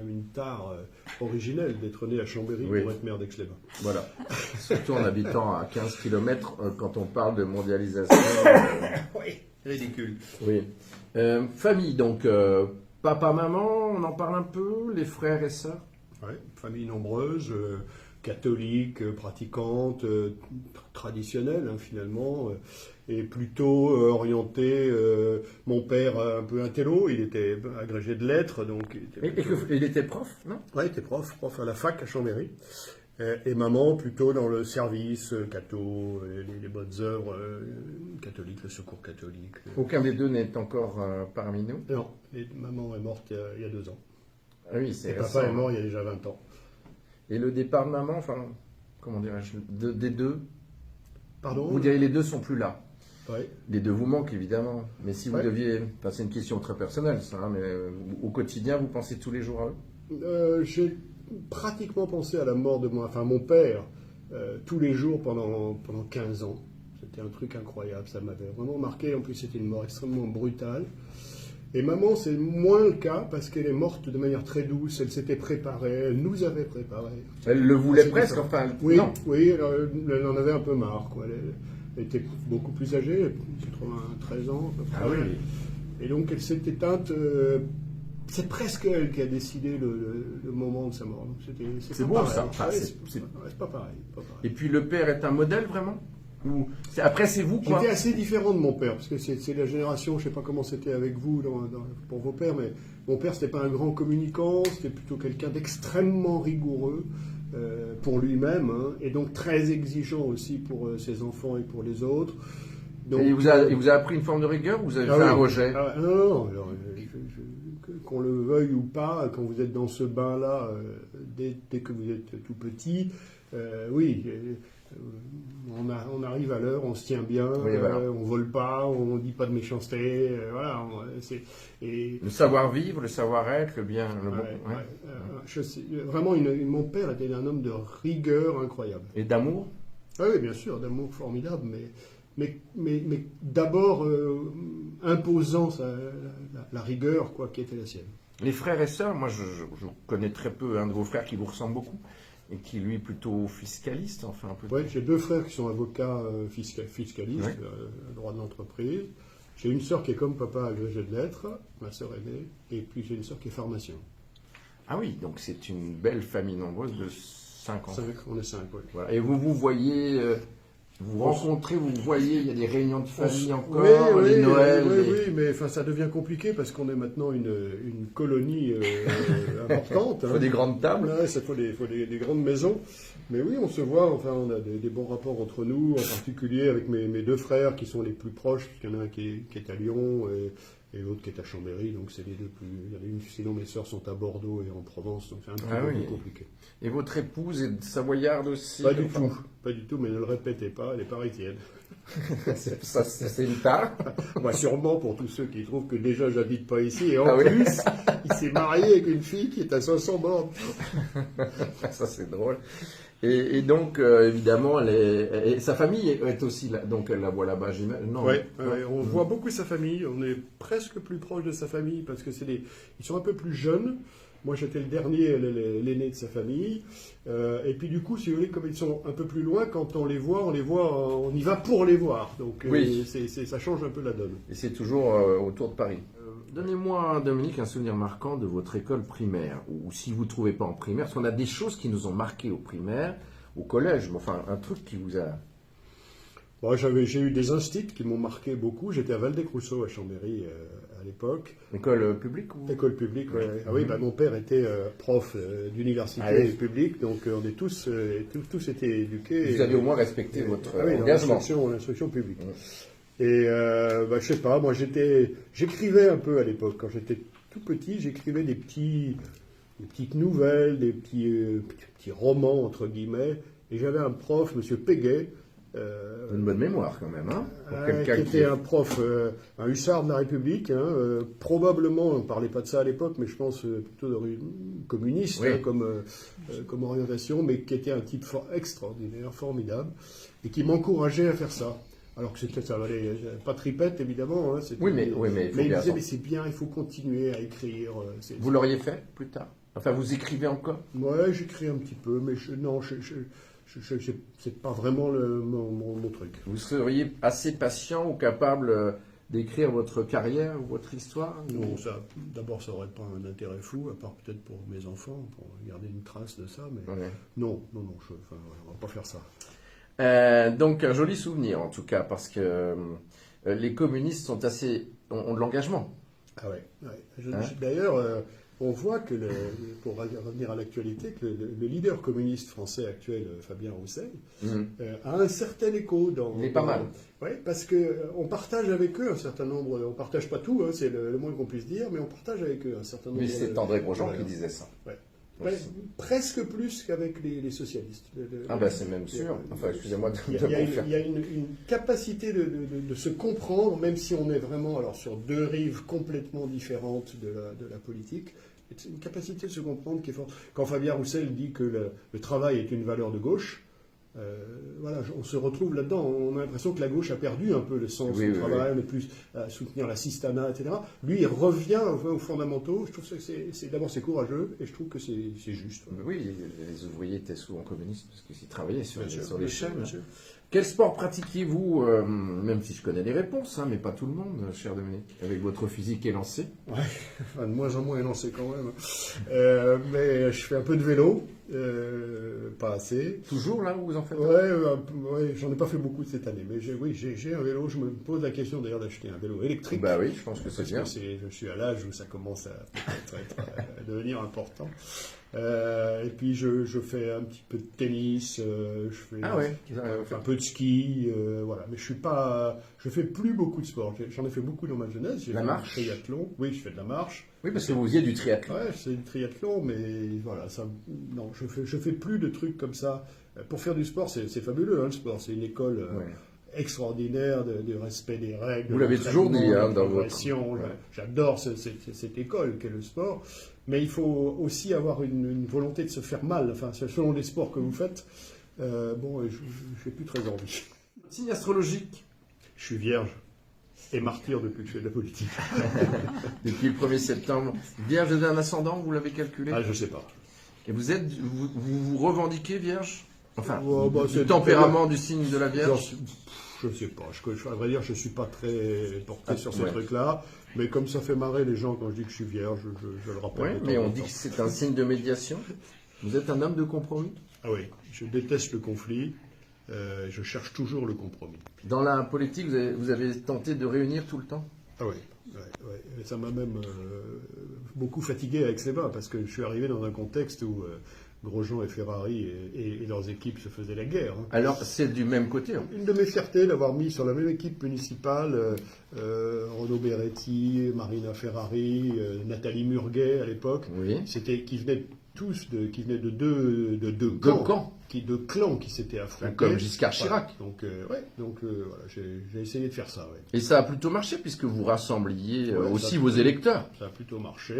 une tare originelle d'être né à Chambéry pour être maire d'Aix-les-Bains. Voilà. Surtout en habitant à 15 km, quand on parle de mondialisation. Oui, ridicule. Oui. Famille, donc, papa, maman, on en parle un peu, les frères et sœurs? Oui, famille nombreuse, catholique, pratiquante, traditionnelle finalement, et plutôt orientée. Mon père un peu intello, il était agrégé de lettres, donc il était prof, non? Oui, il était prof à la fac à Chambéry. Et maman plutôt dans le service catho, les bonnes œuvres catholiques, le secours catholique. Aucun des deux n'est encore parmi nous? Non, maman est morte il y a 2 ans. Ah oui, c'est récent. Papa est mort il y a déjà 20 ans. Et le départ de maman, enfin, comment dirais-je, des deux? Pardon? Vous direz les deux sont plus là. Oui. Les deux vous manquent évidemment. Mais si vous deviez, enfin, c'est une question très personnelle, ça, hein, mais au quotidien, vous pensez tous les jours à eux? J'ai pratiquement pensé à la mort de mon père tous les jours pendant 15 ans. C'était un truc incroyable, ça m'avait vraiment marqué. En plus, c'était une mort extrêmement brutale. Et maman, c'est moins le cas parce qu'elle est morte de manière très douce. Elle s'était préparée, elle nous avait préparés. Elle le voulait presque, enfin. Oui, non. oui, elle en avait un peu marre, quoi. Elle était beaucoup plus âgée, 93 ans. À peu près. Ah oui. Et donc, elle s'est éteinte. C'est presque elle qui a décidé le moment de sa mort. C'est beau ça. Enfin, c'est pas pareil. Et puis le père est un modèle vraiment? Ou après c'est vous quoi? J'étais assez différent de mon père parce que c'est la génération. Je sais pas comment c'était avec vous pour vos pères, mais mon père c'était pas un grand communicant. C'était plutôt quelqu'un d'extrêmement rigoureux pour lui-même et donc très exigeant aussi pour ses enfants et pour les autres. Donc, et il vous a appris une forme de rigueur ou vous avez fait un rejet? Non. Alors, qu'on le veuille ou pas, quand vous êtes dans ce bain-là, dès que vous êtes tout petit, oui, on arrive à l'heure, on se tient bien, oui, voilà. On vole pas, on dit pas de méchanceté, voilà. Le savoir-vivre, le savoir-être, le bien, le bon. Vraiment, mon père était un homme de rigueur incroyable. Et d'amour? Oui, bien sûr, d'amour formidable, mais d'abord imposant la rigueur qui était la sienne. Les frères et sœurs, moi je connais très peu un de vos frères qui vous ressemble beaucoup et qui lui est plutôt fiscaliste, enfin un peu. Oui, j'ai 2 frères qui sont avocats fiscalistes, droit de l'entreprise. J'ai une sœur qui est comme papa agrégé de lettres, ma sœur aînée, et puis j'ai une sœur qui est pharmacien. Ah oui, donc c'est une belle famille nombreuse de 5 enfants. On est 5, oui. Voilà. Et vous voyez... Vous rencontrez, vous voyez, il y a des réunions de famille encore, les Noëls. Oui, mais ça devient compliqué parce qu'on est maintenant une colonie importante. Il faut des grandes tables. Ouais, il faut des grandes maisons. Mais oui, on se voit, enfin, on a des bons rapports entre nous, en particulier avec mes 2 frères qui sont les plus proches, puisqu'il y en a un qui est à Lyon et l'autre qui est à Chambéry, donc c'est les 2 plus... Sinon mes sœurs sont à Bordeaux et en Provence, donc c'est un petit peu plus compliqué. Et votre épouse est savoyarde aussi? Pas du tout, mais ne le répétez pas, elle est parisienne. Ça, c'est une tare. Bah, sûrement pour tous ceux qui trouvent que déjà j'habite pas ici, et en plus, il s'est marié avec une fille qui est à 500 bornes. Ça c'est drôle. Et donc, évidemment, sa famille est aussi là, donc elle la voit là-bas, j'imagine. Oui, on voit beaucoup sa famille, on est presque plus proche de sa famille, parce que ils sont un peu plus jeunes. Moi, j'étais le dernier, l'aîné de sa famille. Et puis, du coup, si vous voulez, comme ils sont un peu plus loin, quand on les voit, on y va pour les voir. Donc, ça change un peu la donne. Et c'est toujours autour de Paris. Donnez-moi, Dominique, un souvenir marquant de votre école primaire, ou si vous ne trouvez pas en primaire, parce qu'on a des choses qui nous ont marqué au primaire, au collège, mais enfin, un truc qui vous a... Bon, j'ai eu des instits qui m'ont marqué beaucoup. J'étais à Valdec-Rousseau, à Chambéry, à l'époque. École publique ou... École publique, oui. Ah oui, mon père était prof d'université publique, donc on est tous été éduqués. Vous avez au moins respecté votre engagement. L'instruction publique. Et je sais pas, moi j'écrivais un peu à l'époque. Quand j'étais tout petit, j'écrivais des petites nouvelles, des petits romans, entre guillemets. Et j'avais un prof, M. Péguet, Une bonne mémoire quand même, hein, pour qui quelqu'un était un prof, un hussard de la République, hein, probablement, on ne parlait pas de ça à l'époque, mais je pense plutôt communiste, Oui. hein, comme orientation, mais qui était un type extraordinaire, formidable, et qui m'encourageait à faire ça. Alors que ça valait pas tripette, évidemment. Hein, Oui, mais il faut il bien disait, attendre. mais c'est bien, il faut continuer à écrire. Vous l'auriez fait plus tard? Enfin, vous écrivez encore? Ouais, j'écris un petit peu, mais c'est pas vraiment mon truc. Vous seriez assez patient ou capable d'écrire votre carrière ou votre histoire? Non, ça, d'abord, ça n'aurait pas un intérêt fou, à part peut-être pour mes enfants, pour garder une trace de ça, mais Ouais. non, on va pas faire ça. Donc un joli souvenir en tout cas, parce que les communistes ont de l'engagement. Ah ouais. Hein? D'ailleurs, on voit que, pour revenir à l'actualité, que le leader communiste français actuel, Fabien Roussel, a un certain écho dans... Il est pas mal. Oui, parce qu'on partage avec eux un certain nombre... On ne partage pas tout, hein, c'est le moins qu'on puisse dire, mais on partage avec eux un certain nombre... Oui, c'est André Grosjean voilà. qui disait ça. Ouais. Presque plus qu'avec les socialistes. Ah ben c'est même sûr. Enfin, excusez-moi de Il y a une capacité de se comprendre, même si on est vraiment sur deux rives complètement différentes de la politique. C'est une capacité de se comprendre qui est forte. Quand Fabien Roussel dit que le travail est une valeur de gauche, voilà, on se retrouve là-dedans. On a l'impression que la gauche a perdu un peu le sens du travail, on est plus à soutenir l'assistanat, etc. Lui, il revient aux fondamentaux. Je trouve que c'est courageux et je trouve que c'est juste. Voilà. Oui, les ouvriers étaient souvent communistes parce qu'ils travaillaient sur les sûr, chaînes. bien sûr. Quel sport pratiquiez-vous, même si je connais les réponses, hein, mais pas tout le monde, cher Dominique, avec votre physique élancée? Ouais, enfin, de moins en moins élancé quand même. Mais je fais un peu de vélo, pas assez. Toujours là où vous en faites? Ouais, j'en ai pas fait beaucoup cette année, mais j'ai un vélo. Je me pose la question d'ailleurs d'acheter un vélo électrique. Bah oui, je pense que c'est bien. Parce que je suis à l'âge où ça commence à devenir important. Et puis je fais un petit peu de tennis, je fais un peu de ski, voilà. Mais je fais plus beaucoup de sport. J'en ai fait beaucoup dans ma jeunesse. J'ai La fait marche? du triathlon. Oui, je fais de la marche. Oui, parce que vous faisiez du triathlon. Ouais, c'est du triathlon, mais voilà, non, je fais plus de trucs comme ça. Pour faire du sport, c'est fabuleux, hein, le sport. C'est une école extraordinaire de respect des règles. Vous l'avez toujours dit, hein, dans votre... J'adore cette école qu'est le sport. Mais il faut aussi avoir une volonté de se faire mal. Enfin, selon les sports que vous faites, je n'ai plus très envie. Signe astrologique. Je suis vierge et martyr depuis que je fais de la politique. Depuis le 1er septembre. Vierge d'un ascendant, vous l'avez calculé? Ah, je sais pas. Et vous revendiquez vierge? Enfin, du du tempérament du signe de la Vierge? Je ne sais pas. À vrai dire, je ne suis pas très porté sur ces trucs-là. Mais comme ça fait marrer les gens quand je dis que je suis vierge, je le rappelle. Oui, mais on dit que c'est un signe de médiation. Vous êtes un homme de compromis? Ah oui, je déteste le conflit. Je cherche toujours le compromis. Dans la politique, vous avez tenté de réunir tout le temps? Ah oui. Et ça m'a même beaucoup fatigué avec Aix-les-Bains, parce que je suis arrivé dans un contexte où Grosjean et Ferrari et leurs équipes se faisaient la guerre. Hein. Alors, c'est du même côté. Hein. Une de mes fiertés d'avoir mis sur la même équipe municipale Renaud Beretti, Marina Ferrari, Nathalie Murguet à l'époque, qui venaient de deux camps. De clans qui s'étaient affrontés. Comme Giscard Chirac. Voilà. Donc, voilà, j'ai essayé de faire ça. Ouais. Et ça a plutôt marché puisque vous rassembliez aussi vos électeurs. Ça a plutôt marché.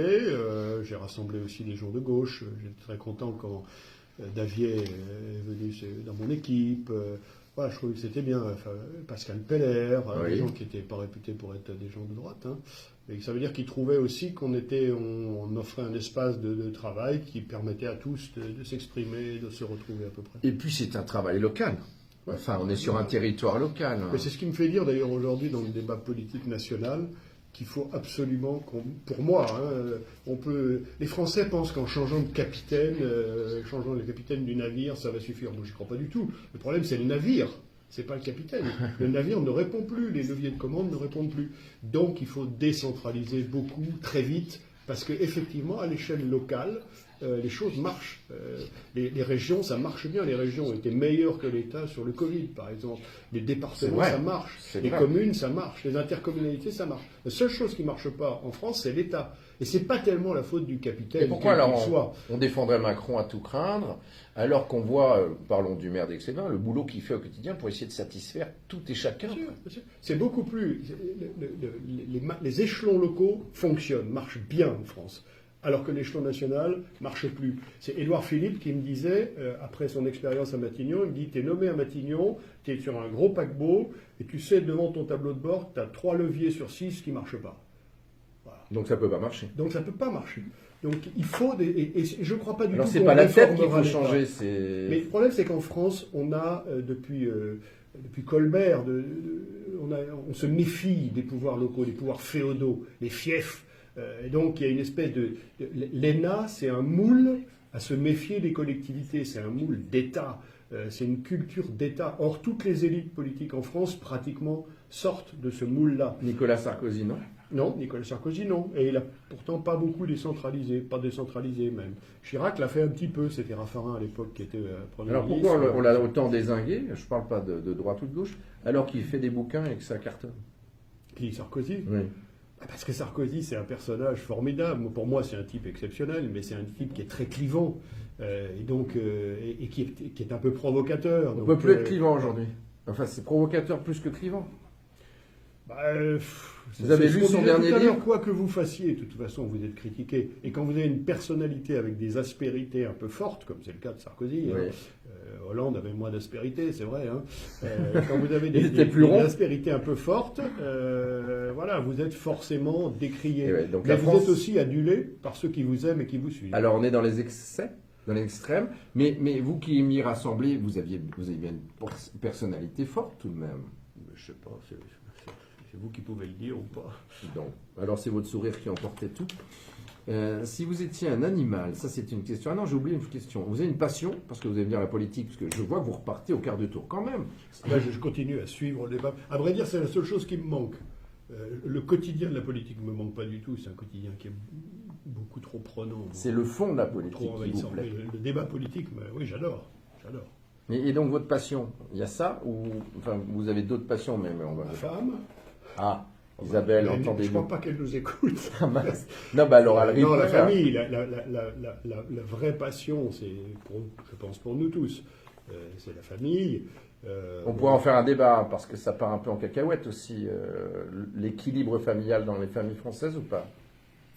J'ai rassemblé aussi des gens de gauche. J'étais très content quand Davier est venu dans mon équipe. Voilà, je trouvais que c'était bien. Enfin, Pascal Peller, des gens qui n'étaient pas réputés pour être des gens de droite. Hein. Et ça veut dire qu'ils trouvaient aussi qu'on offrait un espace de travail qui permettait à tous de s'exprimer, de se retrouver à peu près. Et puis c'est un travail local. Enfin, on est sur un territoire local. Mais c'est ce qui me fait dire d'ailleurs aujourd'hui dans le débat politique national qu'il faut absolument, pour moi, les Français pensent qu'en changeant de capitaine, changeant le capitaine du navire, ça va suffire. Moi, je n'y crois pas du tout. Le problème, c'est le navire. C'est pas le capitaine. Le navire ne répond plus, les leviers de commande ne répondent plus. Donc il faut décentraliser beaucoup, très vite, parce qu'effectivement, à l'échelle locale, les choses marchent. Les régions, ça marche bien. Les régions ont été meilleures que l'État sur le Covid, par exemple. Les départements, ça marche. Les communes, ça marche. Les intercommunalités, ça marche. La seule chose qui ne marche pas en France, c'est l'État. Et c'est pas tellement la faute du capitaine. Et pourquoi alors on défendrait Macron à tout craindre, alors qu'on voit, parlons du maire d'Aix-les-Bains, le boulot qu'il fait au quotidien pour essayer de satisfaire tout et chacun. Bien sûr. C'est beaucoup plus... Les échelons locaux fonctionnent, marchent bien en France, alors que l'échelon national ne marche plus. C'est Édouard Philippe qui me disait, après son expérience à Matignon, il me dit, tu es nommé à Matignon, tu es sur un gros paquebot, et tu sais, devant ton tableau de bord, tu as 3 leviers sur 6 qui ne marchent pas. Voilà. Donc ça ne peut pas marcher. Donc ça ne peut pas marcher. Donc il faut... Et je ne crois pas du tout... Alors c'est pas la tête qu'il faut changer, c'est... Mais le problème, c'est qu'en France, on a, depuis Colbert, on se méfie des pouvoirs locaux, des pouvoirs féodaux, des fiefs. Et donc, il y a une espèce de... L'ENA, c'est un moule à se méfier des collectivités. C'est un moule d'État. C'est une culture d'État. Or, toutes les élites politiques en France, pratiquement, sortent de ce moule-là. Nicolas Sarkozy, non ? Non, Nicolas Sarkozy, non. Et il n'a pourtant pas beaucoup décentralisé, pas décentralisé même. Chirac l'a fait un petit peu, c'était Raffarin à l'époque qui était Premier ministre. Alors pourquoi on l'a autant dézingué, je ne parle pas de droite ou de gauche, alors qu'il fait des bouquins et que ça cartonne ? Qui, Sarkozy ? Oui. Parce que Sarkozy, c'est un personnage formidable. Pour moi, c'est un type exceptionnel, mais c'est un type qui est très clivant, et qui est un peu provocateur. On ne peut plus être clivant aujourd'hui. Enfin, c'est provocateur plus que clivant. Vous avez lu son dernier livre ? Quoi que vous fassiez, de toute façon, vous êtes critiqué. Et quand vous avez une personnalité avec des aspérités un peu fortes, comme c'est le cas de Sarkozy, oui. Hollande avait moins d'aspérité, c'est vrai. Quand vous avez des aspérités un peu fortes, voilà, vous êtes forcément décrié. Ouais, donc mais vous êtes aussi adulé par ceux qui vous aiment et qui vous suivent. Alors on est dans les excès, dans l'extrême, mais vous qui m'y rassemblez, vous avez bien une personnalité forte tout de même. Je sais pas, c'est vous qui pouvez le dire ou pas. Donc, alors c'est votre sourire qui emportait tout. Si vous étiez un animal, ça c'est une question. Ah non, j'ai oublié une question. Vous avez une passion, parce que vous allez venir à la politique, parce que je vois que vous repartez au quart de tour quand même. Là, je continue à suivre le débat. À vrai dire, c'est la seule chose qui me manque. Le quotidien de la politique ne me manque pas du tout. C'est un quotidien qui est beaucoup trop prenant. C'est le fond de la politique qui vous plaît. Le débat politique, oui, j'adore. Et donc votre passion, il y a ça ou enfin vous avez d'autres passions même on va... Ma femme. Ah, Isabelle, entendez-vous ? Je ne crois pas qu'elle nous écoute. Non, bah alors elle non, la famille, la vraie passion, c'est, je pense pour nous tous, c'est la famille. On pourrait en faire un débat parce que ça part un peu en cacahuète aussi, l'équilibre familial dans les familles françaises ou pas ?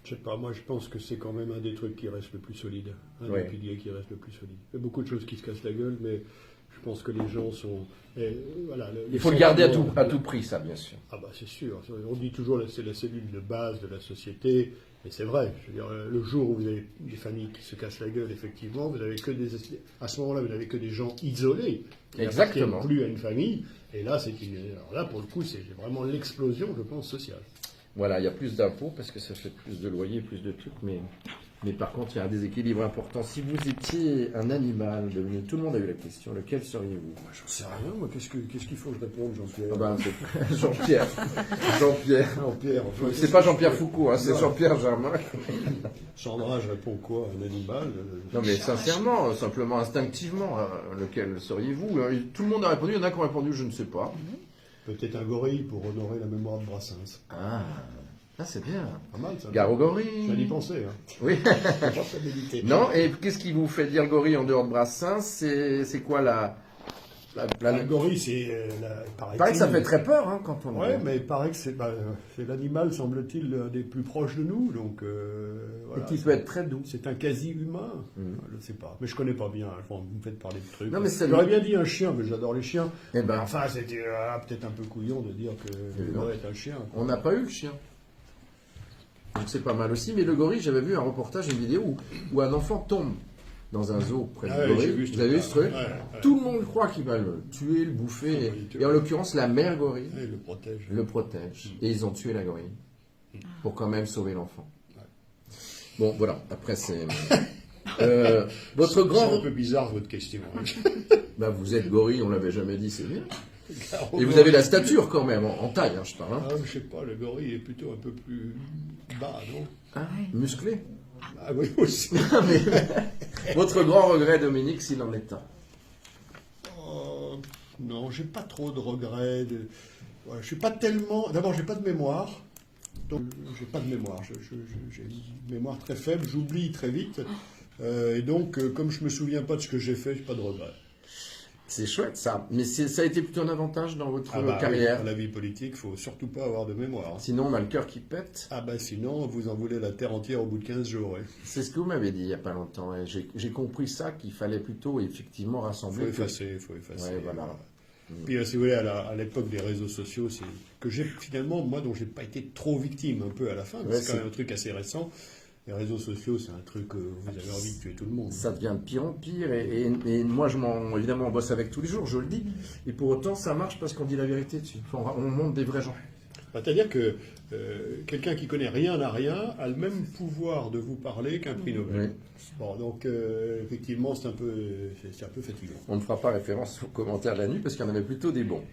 Je sais pas, moi je pense que c'est quand même un des trucs qui reste le plus solide, des piliers qui reste le plus solide. Il y a beaucoup de choses qui se cassent la gueule, mais je pense que les gens sont... voilà, il faut le garder à tout prix, ça, bien sûr. Ah bah c'est sûr. On dit toujours que c'est la cellule de base de la société, et c'est vrai. Je veux dire, le jour où vous avez des familles qui se cassent la gueule, effectivement, vous avez que à ce moment-là, vous n'avez que des gens isolés qui n'appartiennent plus à une famille. Et là, alors là, pour le coup, c'est vraiment l'explosion, je pense, sociale. Voilà, il y a plus d'impôts parce que ça fait plus de loyers, plus de trucs, mais par contre, il y a un déséquilibre important. Si vous étiez un animal devenu, tout le monde a eu la question, lequel seriez-vous ? J'en sais rien, moi, qu'est-ce qu'il faut que je réponde, Jean-Pierre ? Jean-Pierre. Jean-Pierre. C'est pas Jean-Pierre Foucault, c'est Jean-Pierre Germain. Sandra, je réponds quoi ? Un animal ? Non, mais sincèrement, simplement, instinctivement, lequel seriez-vous ? Tout le monde a répondu, il y en a qui ont répondu, je ne sais pas. Peut-être un gorille pour honorer la mémoire de Brassens. Ah, c'est bien. Pas mal, ça. Gare au gorille. J'allais y penser. Oui. Non, et qu'est-ce qui vous fait dire gorille en dehors de Brassens ? C'est quoi la gorille, c'est... il paraît que ça fait très peur quand on... Oui, mais il paraît que c'est l'animal, semble-t-il, des plus proches de nous. Donc, voilà, et qui peut être très doux. C'est un quasi-humain. Je ne sais pas. Mais je ne connais pas bien. Vous me faites parler de trucs. Non, mais j'aurais bien dit un chien, mais j'adore les chiens. Eh ben, enfin, c'était peut-être un peu couillon de dire que le gorille est un chien. On n'a pas eu le chien. Donc c'est pas mal aussi. Mais le gorille, j'avais vu un reportage, une vidéo où un enfant tombe dans un zoo près du gorille. Vous avez vu ce truc ? Tout le monde croit qu'il va le tuer, le bouffer. Et en l'occurrence, la mère gorille le protège. Et ils ont tué la gorille pour quand même sauver l'enfant. Bon, voilà. Après, c'est... votre grand... C'est un peu bizarre, votre question. Bah, vous êtes gorille, on l'avait jamais dit, c'est bien. Et vous avez la stature quand même, en taille, je parle. Je sais pas, le gorille est plutôt un peu plus bas, non ? Musclé ? Ah oui, aussi. Mais votre grand regret, Dominique, s'il en est un? Non, j'ai pas trop de regrets. Voilà, je suis pas tellement. D'abord, j'ai pas de mémoire. Donc, j'ai pas de mémoire. J'ai une mémoire très faible. J'oublie très vite. Et donc, comme je me souviens pas de ce que j'ai fait, j'ai pas de regrets. C'est chouette ça. Mais ça a été plutôt un avantage dans votre Ah bah, carrière. oui, dans la vie politique, faut surtout pas avoir de mémoire. Sinon, on a le cœur qui pète. Ah bah sinon, vous en voulez la terre entière au bout de 15 jours. Ouais. C'est ce que vous m'avez dit il n'y a pas longtemps. Et j'ai compris ça, qu'il fallait plutôt effectivement rassembler. Faut effacer. Ouais, voilà. Puis si vous voulez, à l'époque des réseaux sociaux, c'est que j'ai finalement, moi, dont j'ai pas été trop victime un peu à la fin, mais c'est quand même un truc assez récent. Les réseaux sociaux, c'est un truc, vous avez envie de tuer tout le monde. Ça devient de pire en pire. Et moi, évidemment, on bosse avec tous les jours, je le dis. Et pour autant, ça marche parce qu'on dit la vérité dessus. Enfin, on montre des vrais gens. C'est-à-dire que quelqu'un qui connaît rien à rien a le même pouvoir de vous parler qu'un prix Nobel. Oui. Bon, donc effectivement, c'est un peu fatigant. On ne fera pas référence aux commentaires de la nuit parce qu'il y en avait plutôt des bons.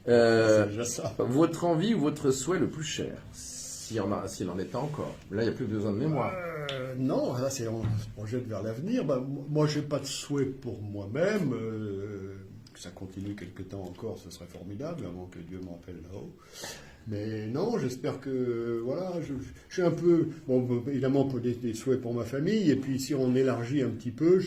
C'est déjà ça. Votre envie ou votre souhait le plus cher, s'il en est encore. Là, il n'y a plus besoin de mémoire. Non, là, on se projette vers l'avenir. Moi, je n'ai pas de souhait pour moi-même. Que ça continue quelque temps encore, ce serait formidable, avant que Dieu m'appelle là-haut. Mais non, j'espère que, voilà, je suis un peu, bon, évidemment, pour des souhaits pour ma famille, et puis si on élargit un petit peu,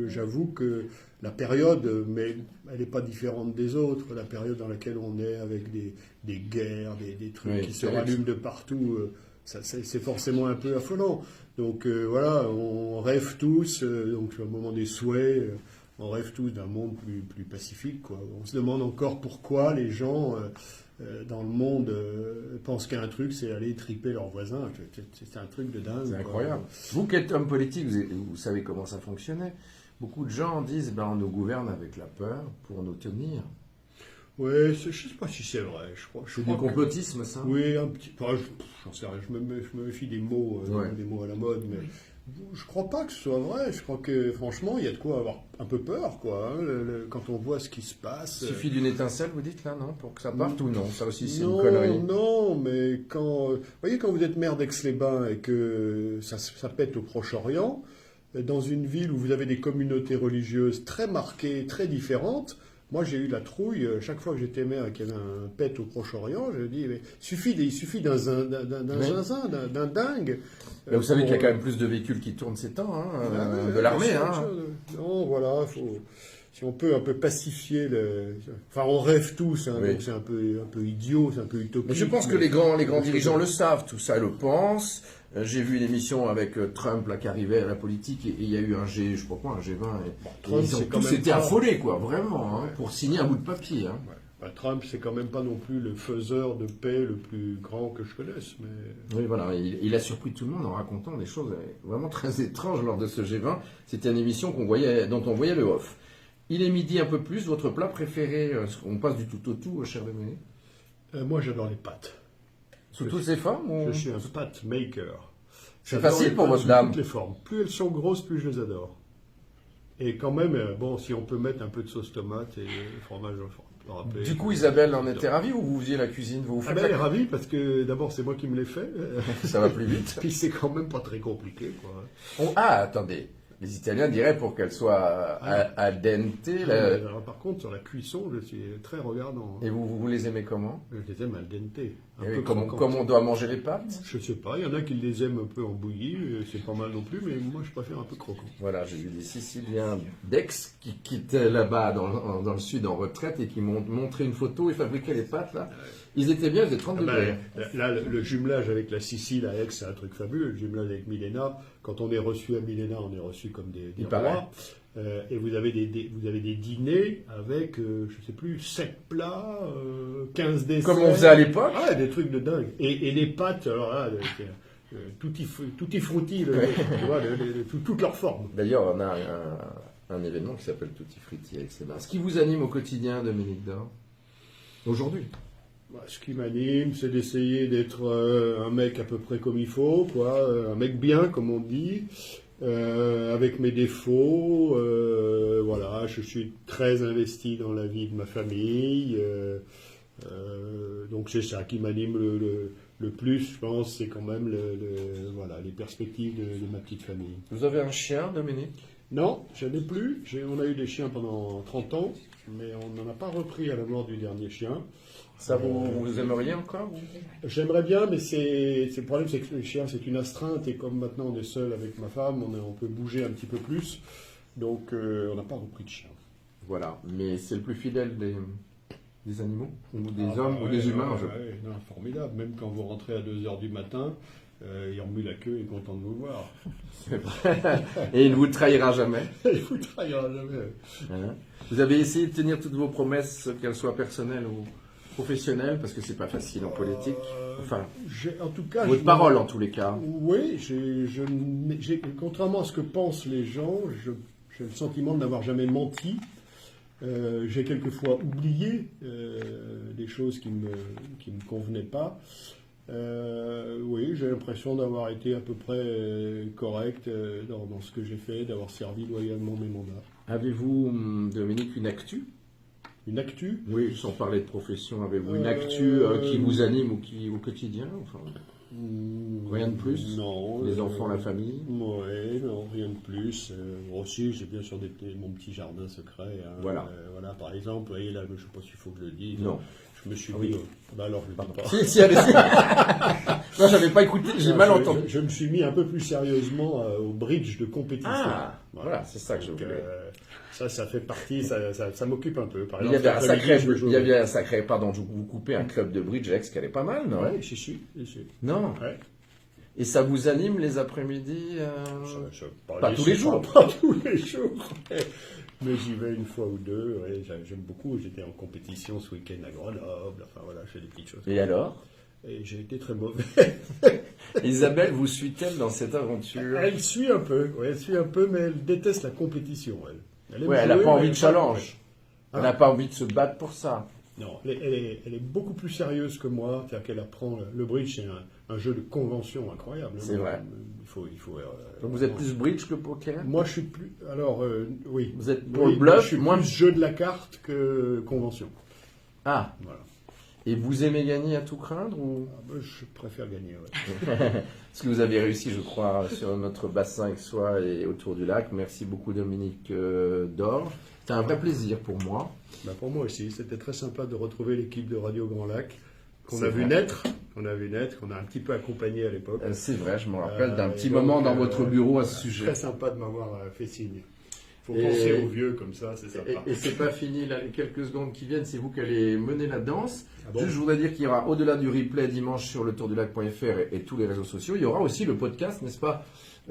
j'avoue que la période, mais elle n'est pas différente des autres, la période dans laquelle on est avec des guerres, des trucs qui se rallument de partout, c'est forcément un peu affolant. Donc voilà, on rêve tous, donc au moment des souhaits, on rêve tous d'un monde plus pacifique, quoi. On se demande encore pourquoi les gens dans le monde pensent qu'un truc, c'est aller triper leurs voisins. C'est un truc de dingue. C'est incroyable. Vous qui êtes homme politique, vous savez comment ça fonctionnait. Beaucoup de gens disent on nous gouverne avec la peur pour nous tenir. Oui, je ne sais pas si c'est vrai. C'est du complotisme, ça? Oui, un petit peu. J'en sais rien. Je me méfie des mots à la mode, mais je crois pas que ce soit vrai. Je crois que, franchement, il y a de quoi avoir un peu peur, quoi. Quand on voit ce qui se passe. Il suffit d'une étincelle, vous dites là, non? Pour que ça parte ou non? Ça aussi, c'est une connerie. Non, mais vous voyez, quand vous êtes maire d'Aix-les-Bains et que ça pète au Proche-Orient, dans une ville où vous avez des communautés religieuses très marquées, très différentes, moi j'ai eu la trouille, chaque fois que j'étais maire et qu'il y avait un pet au Proche-Orient, je dis, mais il suffit d'un zinzin, d'un dingue. Mais vous savez qu'il y a quand même plus de véhicules qui tournent ces temps, de l'armée. Non, voilà, si on peut un peu pacifier Enfin, on rêve tous, hein, oui. Donc c'est un peu idiot, c'est un peu utopique. Mais je pense que les grands dirigeants le savent, tout ça le pensent. J'ai vu une émission avec Trump là, qui arrivait à la politique et il y a eu un G20 et ils ont tous été affolés, quoi, vraiment, pour signer un bout de papier. Hein. Ouais. Trump, c'est quand même pas non plus le faiseur de paix le plus grand que je connaisse. Mais... Oui, voilà, il a surpris tout le monde en racontant des choses vraiment très étranges lors de ce G20. C'était une émission dont on voyait le off. Il est midi un peu plus, votre plat préféré, on passe du tout au tout, cher Dominique? Moi, j'adore les pâtes. Sous toutes ses formes Je suis un pâte maker. C'est facile pour votre dame. Toutes les formes. Plus elles sont grosses, plus je les adore. Et quand même, si on peut mettre un peu de sauce tomate et fromage râpé. Du coup, Isabelle en était ravie ou vous faisiez la cuisine? Elle est ravie parce que d'abord, c'est moi qui me l'ai fait. Ça va plus vite. Puis c'est quand même pas très compliqué, quoi. Attendez. Les Italiens diraient pour qu'elle soit al dente. Alors, par contre, sur la cuisson, je suis très regardant. Et vous les aimez comment? Je les aime al dente. Comme on doit manger les pâtes? Je sais pas, il y en a qui les aiment un peu en bouillie, c'est pas mal non plus, mais moi je préfère un peu croquant. Voilà, j'ai vu des Siciliens d'Aix qui quittaient là-bas dans le sud en retraite et qui m'ont montré une photo et fabriquaient les pâtes là. Ils étaient bien, ils étaient 30 degrés. Là, le jumelage avec la Sicile à Aix, c'est un truc fabuleux. Le jumelage avec Milena, quand on est reçu à Milena, on est reçu comme des rois. Et vous avez des dîners avec, je sais plus, 7 plats, 15 desserts. Comme on faisait à l'époque. Ah, des trucs de dingue. Et les pâtes, alors là, tutti frutti, toutes leurs formes. D'ailleurs, on a un événement qui s'appelle Tutti Frutti avec Sébastien. Ce qui vous anime au quotidien, Dominique Dor, aujourd'hui? Ce qui m'anime, c'est d'essayer d'être un mec à peu près comme il faut, quoi, un mec bien, comme on dit, avec mes défauts. Voilà, je suis très investi dans la vie de ma famille. Donc c'est ça qui m'anime le plus, je pense, c'est quand même voilà, les perspectives de ma petite famille. Vous avez un chien, Dominique? Non, je n'ai plus. On a eu des chiens pendant 30 ans, mais on n'en a pas repris à la mort du dernier chien. Ça, vous aimeriez encore? J'aimerais bien, mais le problème, c'est que le chien, c'est une astreinte, et comme maintenant on est seul avec ma femme, on peut bouger un petit peu plus, donc on n'a pas repris de chien. Voilà, mais c'est le plus fidèle des animaux, ou des hommes, ou ouais, des humains. Non, formidable, même quand vous rentrez à 2h du matin, il remue la queue et est content de vous voir. C'est vrai. Et il ne vous trahira jamais. Il vous trahira jamais. Hein? Vous avez essayé de tenir toutes vos promesses, qu'elles soient personnelles ou professionnelles, parce que c'est pas facile en politique. Enfin, en tout cas, votre parole en tous les cas. Oui, contrairement à ce que pensent les gens, j'ai le sentiment de n'avoir jamais menti. J'ai quelquefois oublié des choses qui me convenaient pas. Oui, j'ai l'impression d'avoir été à peu près correct dans ce que j'ai fait, d'avoir servi loyalement mes mandats. Avez-vous, Dominique, une actu? Une actu? Oui, sans parler de profession, avez-vous une actu qui vous anime au quotidien? Enfin, rien de plus? Non. Les enfants, la famille? Oui, non, rien de plus. Aussi, j'ai bien sûr mon petit jardin secret. Hein. Voilà. Voilà, par exemple, vous voyez là, je ne sais pas s'il faut que je le dise. Non. Je me suis mis. Bah alors, je ne le dis pas. Si, allez-y. Non, j'avais pas écouté, j'ai mal entendu. Je me suis mis un peu plus sérieusement au bridge de compétition. Ah, voilà, c'est ça que je voulais. Ça fait partie, ça m'occupe un peu. Par Il y exemple, avait un sacré, pardon, je vous coupez, un club de bridge qui allait pas mal, non? Oui, j'y suis. Non. Ouais. Et ça vous anime les après-midi Pas tous les jours. Pas tous les jours. Mais j'y vais une fois ou deux. Ouais, j'aime beaucoup. J'étais en compétition ce week-end à Grenoble. Enfin voilà, je fais des petites choses. Et alors? Et j'ai été très mauvais. Isabelle vous suit-elle dans cette aventure? Elle suit un peu. Ouais, elle suit un peu, mais elle déteste la compétition. Elle n'a pas envie de challenge. Elle n'a pas envie de se battre pour ça. Non, elle est beaucoup plus sérieuse que moi. C'est-à-dire qu'elle apprend le bridge, c'est un jeu de convention incroyable. C'est vrai. Il faut. Donc vous êtes plus bridge que poker? Moi, je suis plus. Alors, oui. Vous êtes pour le bluff, je suis plus jeu de la carte que convention. Ah. Voilà. Et vous aimez gagner à tout craindre ou... Je préfère gagner, Parce que vous avez réussi, je crois, sur notre bassin aixois et autour du lac. Merci beaucoup, Dominique Dor. C'était un vrai plaisir pour moi. Pour moi aussi. C'était très sympa de retrouver l'équipe de Radio Grand Lac qu'on a vu naître. qu'on a un petit peu accompagné à l'époque. C'est vrai, je me rappelle d'un petit moment dans votre bureau à ce sujet. Très sympa de m'avoir fait signe. Il faut penser aux vieux comme ça, c'est sympa. Et c'est pas fini, là, les quelques secondes qui viennent, c'est vous qui allez mener la danse. Ah bon? Juste, je voudrais dire qu'il y aura, au-delà du replay dimanche sur le tourdulac.fr et tous les réseaux sociaux, il y aura aussi le podcast, n'est-ce pas,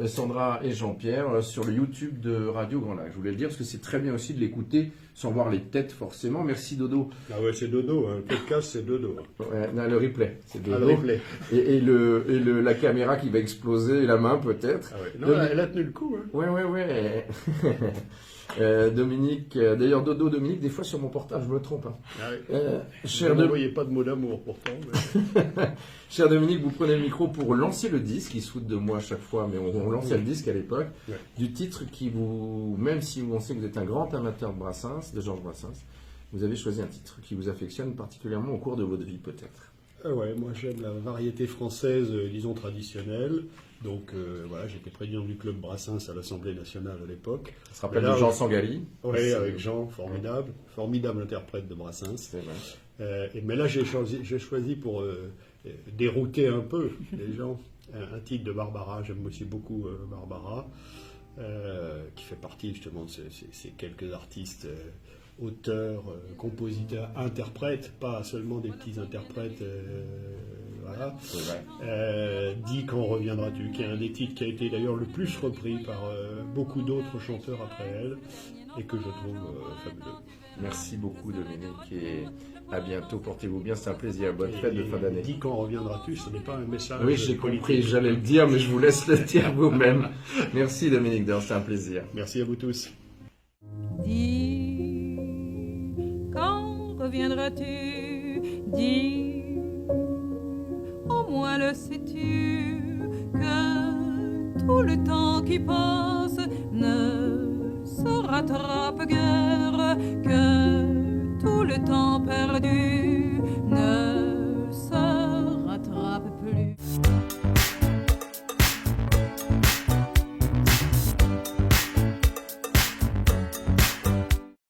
Sandra et Jean-Pierre, sur le YouTube de Radio Grand Lac. Je voulais le dire parce que c'est très bien aussi de l'écouter sans voir les têtes forcément. Merci Dodo. Ah ouais, c'est Dodo, hein. Le podcast c'est Dodo. Ouais, non, le replay, c'est Dodo. Le replay. Et la caméra qui va exploser, et la main peut-être. Ah ouais. Non, elle a tenu le coup. Hein. Ouais. Dominique, d'ailleurs Dominique, des fois sur mon portable, je me trompe. Hein. Ah ouais. Vous n'envoyez pas de mots d'amour pourtant. Mais... Cher Dominique, vous prenez le micro pour lancer le disque, il se fout de moi à chaque fois, mais on lançait le disque à l'époque, du titre qui vous, même si on sait que vous êtes un grand amateur de Brassens, de Georges Brassens, vous avez choisi un titre qui vous affectionne particulièrement au cours de votre vie peut-être. Ouais, moi j'aime la variété française, disons traditionnelle. Donc voilà, j'étais président du club Brassens à l'Assemblée nationale à l'époque. Ça se rappelle de Jean Sangali. Oui, avec Jean, formidable interprète de Brassens. C'est vrai. Mais là j'ai choisi pour dérouter un peu les gens un titre de Barbara. J'aime aussi beaucoup Barbara, qui fait partie justement de ces quelques artistes. Auteurs, compositeurs, interprètes, pas seulement des petits interprètes, voilà. Dis quand reviendras-tu, qui est un des titres qui a été d'ailleurs le plus repris par beaucoup d'autres chanteurs après elle, et que je trouve fabuleux. Merci beaucoup Dominique, et à bientôt, portez-vous bien, c'est un plaisir, bonne fête de fin d'année. Dis quand reviendras-tu, ce n'est pas un message. Oui, j'ai compris, j'allais le dire, mais je vous laisse le dire vous-même. Merci Dominique Dor, c'est un plaisir. Merci à vous tous. Quand reviendras-tu? Dis, au moins le sais-tu, que tout le temps qui passe ne se rattrape guère, que tout le temps perdu